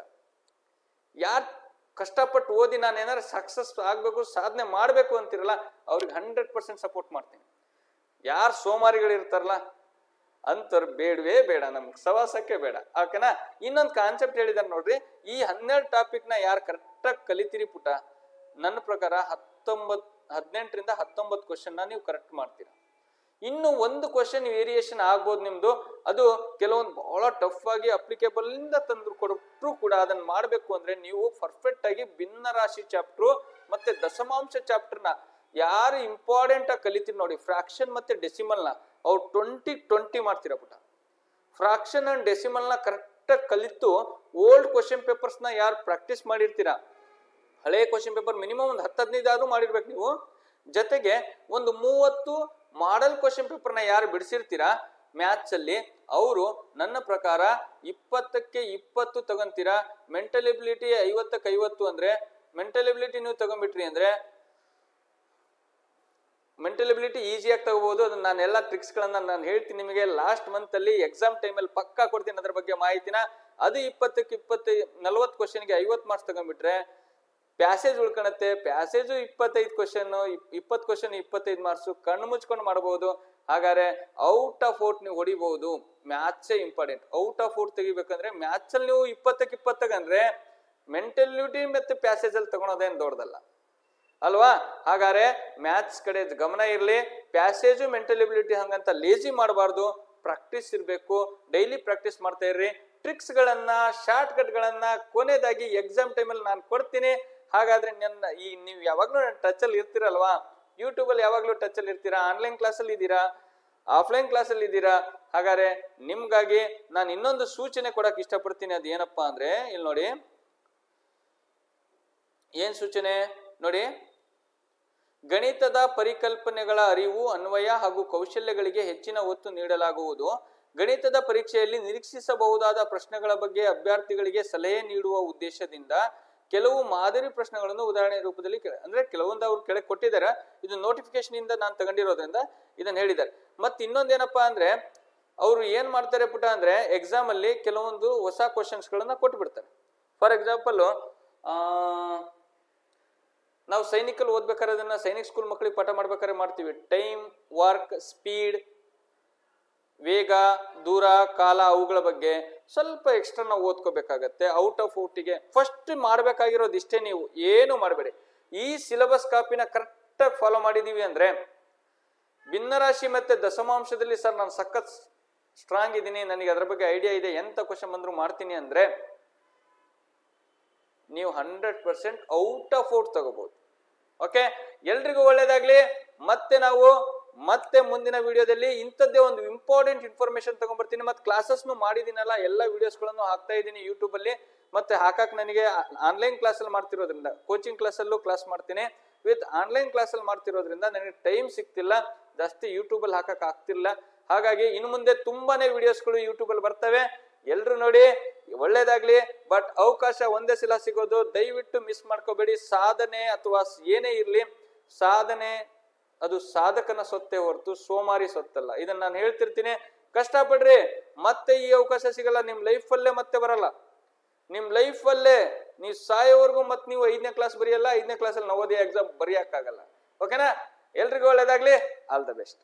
ಯಾರು ಕಷ್ಟಪಟ್ಟು ಓದಿ ನಾನು ಏನಾದ್ರು ಸಕ್ಸಸ್ ಆಗ್ಬೇಕು, ಸಾಧನೆ ಮಾಡ್ಬೇಕು ಅಂತಿರಲ್ಲ, ಅವ್ರಿಗೆ 100% ಸಪೋರ್ಟ್ ಮಾಡ್ತೀನಿ. ಯಾರು ಸೋಮಾರಿಗಳಿರ್ತಾರಲ್ಲ ಅಂತವ್ರು ಬೇಡವೇ ಬೇಡ, ನಮ್ಗೆ ಸವಾಸಕ್ಕೆ ಬೇಡ. ಓಕೆನಾ? ಇನ್ನೊಂದು ಕಾನ್ಸೆಪ್ಟ್ ಹೇಳಿದಾರೆ ನೋಡ್ರಿ, ಈ 12 ಟಾಪಿಕ್ ನ ಯಾರು ಕರೆಕ್ಟಾಗಿ ಕಲಿತೀರಿ ಪುಟ, ನನ್ನ ಪ್ರಕಾರ 18ರಿಂದ 19 ಕ್ವಶನ್ ನ ನೀವು ಕರೆಕ್ಟ್ ಮಾಡ್ತೀರಾ. ಇನ್ನು 1 ಕ್ವಶನ್ ವೇರಿಯೇಷನ್ ಆಗ್ಬೋದು ನಿಮ್ದು. ಅದು ಕೆಲವೊಂದು ಬಹಳ ಟಫ್ ಆಗಿ ಅಪ್ಲಿಕೇಬಲ್ ಇಂದ ತಂದು ಕೊಟ್ಟರು ಕೂಡ ಅದನ್ನ ಮಾಡ್ಬೇಕು ಅಂದ್ರೆ ನೀವು ಪರ್ಫೆಕ್ಟ್ ಆಗಿ ಭಿನ್ನ ರಾಶಿ ಚಾಪ್ಟರ್ ಮತ್ತೆ ದಶಮಾಂಶ ಚಾಪ್ಟರ್ ನ ಯಾರು ಇಂಪಾರ್ಟೆಂಟ್ ಆಗಿ ಕಲಿತೀರಿ ನೋಡಿ, ಫ್ರಾಕ್ಷನ್ ಮತ್ತೆ ಡೆಸಿಮಲ್ ನ ಅವ್ರು 20-20 ಮಾಡ್ತೀರಾ ಪುಟ. ಫ್ರಾಕ್ಷನ್ ಅಂಡ್ ಡೆಸಿಮಲ್ ನ ಕರೆಕ್ಟ್ ಆಗಿ ಕಲಿತು ಓಲ್ಡ್ ಕ್ವಶನ್ ಪೇಪರ್ಸ್ ನ ಯಾರು ಪ್ರಾಕ್ಟೀಸ್ ಮಾಡಿರ್ತೀರಾ, ಹಳೆ ಕ್ವಶನ್ ಪೇಪರ್ ಮಿನಿಮಮ್ ಒಂದು 10-15 ಆದ್ರೂ ಮಾಡಿರ್ಬೇಕು ನೀವು. ಜೊತೆಗೆ ಒಂದು 30 ಮಾಡೆಲ್ ಕ್ವಶನ್ ಪೇಪರ್ ನ ಯಾರು ಬಿಡಿಸಿರ್ತೀರಾ ಮ್ಯಾಥ್ಸ್ ಅಲ್ಲಿ, ಅವರು ನನ್ನ ಪ್ರಕಾರ 20ಕ್ಕೆ 20 ತಗೊಂತೀರಾ. ಮೆಂಟಲ್ ಎಬಿಲಿಟಿ 50ಕ್ಕೆ 50 ಅಂದ್ರೆ, ಮೆಂಟಲ್ ಎಬಿಲಿಟಿ ನೀವು ತಗೊಂಡ್ಬಿಟ್ರಿ ಅಂದ್ರೆ ಮೆಂಟಲ್ ಎಬಿಲಿಟಿ ಈಸಿಯಾಗಿ ತಗೋಬಹುದು. ಅದನ್ನ ನಾನೆಲ್ಲ ಟ್ರಿಕ್ಸ್ ಗಳನ್ನ ನಾನು ಹೇಳ್ತೀನಿ ನಿಮಗೆ. ಲಾಸ್ಟ್ ಮಂತ್ ಅಲ್ಲಿ ಎಕ್ಸಾಮ್ ಟೈಮಲ್ಲಿ ಪಕ್ಕಾ ಕೊಡ್ತೀನಿ ಅದ್ರ ಬಗ್ಗೆ ಮಾಹಿತಿನ. ಅದು 20ಕ್ಕೆ 20 40 ಕ್ವಶನ್ಗೆ 50 ಮಾರ್ಕ್ಸ್ ತಗೊಂಡ್ಬಿಟ್ರೆ ಪ್ಯಾಸೇಜ್ ಉಳ್ಕೊಳತ್ತೆ. ಪ್ಯಾಸೇಜು 25 ಕ್ವಶನ್, 20 ಕ್ವಶನ್ 25 ಮಾರ್ಕ್ಸ್, ಕಣ್ಣು ಮುಚ್ಕೊಂಡು ಮಾಡಬಹುದು. ಹಾಗಾದ್ರೆ ಔಟ್ ಆಫ್ ಔಟ್ ನೀವು ಹೊಡಿಬಹುದು. ಮ್ಯಾಥ್ಸೇ ಇಂಪಾರ್ಟೆಂಟ್. ಔಟ್ ಆಫ್ ಔಟ್ ತೆಗಿಬೇಕಂದ್ರೆ ಮ್ಯಾಥ್ಸ್ ಅಲ್ಲಿ ನೀವು 20ಕ್ಕೆ 20 ತಗಂದ್ರೆ ಮೆಂಟಲಿಟಿ ಮತ್ತೆ ಪ್ಯಾಸೇಜ್ ಅಲ್ಲಿ ತಗೊಳೋದೇನು ದೊಡ್ಡದಲ್ಲ ಅಲ್ವಾ? ಹಾಗಾದ್ರೆ ಮ್ಯಾಥ್ಸ್ ಕಡೆ ಗಮನ ಇರಲಿ. ಪ್ಯಾಸೇಜು ಮೆಂಟಲ್ ಎಬಿಲಿಟಿ ಹಂಗಂತ ಲೇಜಿ ಮಾಡಬಾರ್ದು. ಪ್ರಾಕ್ಟೀಸ್ ಇರಬೇಕು. ಡೈಲಿ ಪ್ರಾಕ್ಟೀಸ್ ಮಾಡ್ತಾ ಇರ್ರಿ. ಟ್ರಿಕ್ಸ್ ಗಳನ್ನ ಶಾರ್ಟ್ ಕಟ್ ಗಳನ್ನ ಕೊನೆಯದಾಗಿ ಎಕ್ಸಾಮ್ ಟೈಮಲ್ಲಿ ನಾನು ಕೊಡ್ತೀನಿ. ಹಾಗಾದ್ರೆ ನನ್ನ ನೀವು ಯಾವಾಗ್ಲೂ ಟಚ್ ಅಲ್ಲಿ ಇರ್ತೀರಲ್ವಾ, ಯೂಟ್ಯೂಬ್ ಅಲ್ಲಿ ಯಾವಾಗ್ಲೂ ಟಚ್ ಅಲ್ಲಿ ಇರ್ತೀರಾ, ಆನ್ಲೈನ್ ಕ್ಲಾಸ್ ಅಲ್ಲಿ ಇದ್ದೀರಾ, ಆಫ್ಲೈನ್ ಕ್ಲಾಸ್ ಅಲ್ಲಿ ಇದ್ದೀರಾ. ಹಾಗಾದ್ರೆ ನಿಮ್ಗಾಗಿ ನಾನು ಇನ್ನೊಂದು ಸೂಚನೆ ಕೊಡಕ್ ಇಷ್ಟಪಡ್ತೀನಿ. ಅದು ಏನಪ್ಪಾ ಅಂದ್ರೆ ಇಲ್ಲಿ ನೋಡಿ, ಏನ್ ಸೂಚನೆ ನೋಡಿ, ಗಣಿತದ ಪರಿಕಲ್ಪನೆಗಳ ಅರಿವು, ಅನ್ವಯ ಹಾಗೂ ಕೌಶಲ್ಯಗಳಿಗೆ ಹೆಚ್ಚಿನ ಒತ್ತು ನೀಡಲಾಗುವುದು. ಗಣಿತದ ಪರೀಕ್ಷೆಯಲ್ಲಿ ನಿರೀಕ್ಷಿಸಬಹುದಾದ ಪ್ರಶ್ನೆಗಳ ಬಗ್ಗೆ ಅಭ್ಯರ್ಥಿಗಳಿಗೆ ಸಲಹೆ ನೀಡುವ ಉದ್ದೇಶದಿಂದ ಕೆಲವು ಮಾದರಿ ಪ್ರಶ್ನೆಗಳನ್ನು ಉದಾಹರಣೆ ರೂಪದಲ್ಲಿ ಅಂದ್ರೆ ಕೆಲವೊಂದು ಅವ್ರು ಕೆಳಗೆ ಕೊಟ್ಟಿದ್ದಾರೆ. ಇದು ನೋಟಿಫಿಕೇಶನ್ ಇಂದ ನಾನು ತಗೊಂಡಿರೋದ್ರಿಂದ ಇದನ್ನ ಹೇಳಿದ್ದಾರೆ. ಮತ್ತೆ ಇನ್ನೊಂದೇನಪ್ಪಾ ಅಂದ್ರೆ ಅವರು ಏನ್ ಮಾಡ್ತಾರೆ ಪುಟ ಅಂದ್ರೆ ಎಕ್ಸಾಮ್ ಅಲ್ಲಿ ಕೆಲವೊಂದು ಹೊಸ ಕ್ವಶನ್ಸ್ ಗಳನ್ನ ಕೊಟ್ಬಿಡ್ತಾರೆ. ಫಾರ್ ಎಕ್ಸಾಂಪಲ್ ನಾವು ಸೈನಿಕಲ್ಲಿ ಓದ್ಬೇಕಾದ್ರೆ ಅದನ್ನ ಸೈನಿಕ್ ಸ್ಕೂಲ್ ಮಕ್ಕಳಿಗೆ ಪಾಠ ಮಾಡ್ಬೇಕಾದ್ರೆ ಮಾಡ್ತೀವಿ. ಟೈಮ್, ವರ್ಕ್, ಸ್ಪೀಡ್, ವೇಗ, ದೂರ, ಕಾಲ, ಅವುಗಳ ಬಗ್ಗೆ ಸ್ವಲ್ಪ ಎಕ್ಸ್ಟ್ರಾ ನಾವು ಓದ್ಕೋಬೇಕಾಗತ್ತೆ. ಔಟ್ ಆಫ್ ಔಟಿಗೆ ಫಸ್ಟ್ ಮಾಡ್ಬೇಕಾಗಿರೋದು ಇಷ್ಟೇ, ನೀವು ಏನು ಮಾಡಬೇಡಿ. ಈ ಸಿಲೆಬಸ್ ಕಾಪಿನ ಕರೆಕ್ಟ್ ಆಗಿ ಫಾಲೋ ಮಾಡಿದೀವಿ ಅಂದ್ರೆ ಭಿನ್ನರಾಶಿ ಮತ್ತೆ ದಶಮಾಂಶದಲ್ಲಿ ಸರ್ ನಾನು ಸಖತ್ ಸ್ಟ್ರಾಂಗ್ ಇದ್ದೀನಿ, ನನಗೆ ಅದ್ರ ಬಗ್ಗೆ ಐಡಿಯಾ ಇದೆ, ಎಂತ ಕ್ವಶನ್ ಬಂದ್ರು ಮಾಡ್ತೀನಿ ಅಂದ್ರೆ ನೀವು 100% ಔಟ್ ಆಫ್ ಔಟ್ ತಗೋಬಹುದು. ಓಕೆ, ಎಲ್ರಿಗೂ ಒಳ್ಳೇದಾಗ್ಲಿ. ಮತ್ತೆ ಮುಂದಿನ ವಿಡಿಯೋದಲ್ಲಿ ಇಂಥದ್ದೇ ಒಂದು ಇಂಪಾರ್ಟೆಂಟ್ ಇನ್ಫಾರ್ಮೇಶನ್ ತಗೊಂಡ್ಬರ್ತೀನಿ. ಮತ್ತೆ ಕ್ಲಾಸಸ್ನು ಮಾಡಿದೀನಲ್ಲ, ಎಲ್ಲ ವಿಡಿಯೋಸ್ಗಳನ್ನು ಹಾಕ್ತಾ ಇದ್ದೀನಿ ಯೂಟ್ಯೂಬ್ ಅಲ್ಲಿ. ಮತ್ತೆ ಹಾಕಕ್ ನನಗೆ ಆನ್ಲೈನ್ ಕ್ಲಾಸ್ ಅಲ್ಲಿ ಮಾಡ್ತಿರೋದ್ರಿಂದ, ಕೋಚಿಂಗ್ ಕ್ಲಾಸ್ ಅಲ್ಲೂ ಕ್ಲಾಸ್ ಮಾಡ್ತೀನಿ, ವಿತ್ ಆನ್ಲೈನ್ ಕ್ಲಾಸ್ ಅಲ್ಲಿ ಮಾಡ್ತಿರೋದ್ರಿಂದ ನನಗೆ ಟೈಮ್ ಸಿಗ್ತಿಲ್ಲ, ಜಾಸ್ತಿ ಯೂಟ್ಯೂಬ್ ಅಲ್ಲಿ ಹಾಕಕ್ ಆಗ್ತಿಲ್ಲ. ಹಾಗಾಗಿ ಇನ್ನು ಮುಂದೆ ತುಂಬಾನೇ ವಿಡಿಯೋಸ್ಗಳು ಯೂಟ್ಯೂಬ್ ಅಲ್ಲಿ ಬರ್ತವೆ. ಎಲ್ರು ನೋಡಿ, ಒಳ್ಳೇದಾಗ್ಲಿ. ಬಟ್ ಅವಕಾಶ ಒಂದೇ ಸಲ ಸಿಗೋದು, ದಯವಿಟ್ಟು ಮಿಸ್ ಮಾಡ್ಕೋಬೇಡಿ. ಸಾಧನೆ ಅಥವಾ ಏನೇ ಇರ್ಲಿ, ಸಾಧನೆ ಅದು ಸಾಧಕನ ಸೊತ್ತೆ ಹೊರತು ಸೋಮಾರಿ ಸೊತ್ತಲ್ಲ. ಇದನ್ನ ನಾನು ಹೇಳ್ತಿರ್ತೀನಿ. ಕಷ್ಟಪಡ್ರಿ, ಮತ್ತೆ ಈ ಅವಕಾಶ ಸಿಗಲ್ಲ, ನಿಮ್ ಲೈಫ್ ಅಲ್ಲೇ ಮತ್ತೆ ಬರಲ್ಲ. ನಿಮ್ ಲೈಫ್ ಅಲ್ಲೇ ನೀವು ಸಾಯೋವರೆಗೂ ಮತ್ತೆ ನೀವು 5ನೇ ಕ್ಲಾಸ್ ಬರೆಯಲ್ಲ, 5ನೇ ಕ್ಲಾಸಲ್ಲಿ ನವೋದಯ ಎಕ್ಸಾಮ್ ಬರೆಯಕ್ಕಾಗಲ್ಲ. ಓಕೆನಾ? ಎಲ್ರಿಗೂ ಒಳ್ಳೇದಾಗ್ಲಿ. All the best.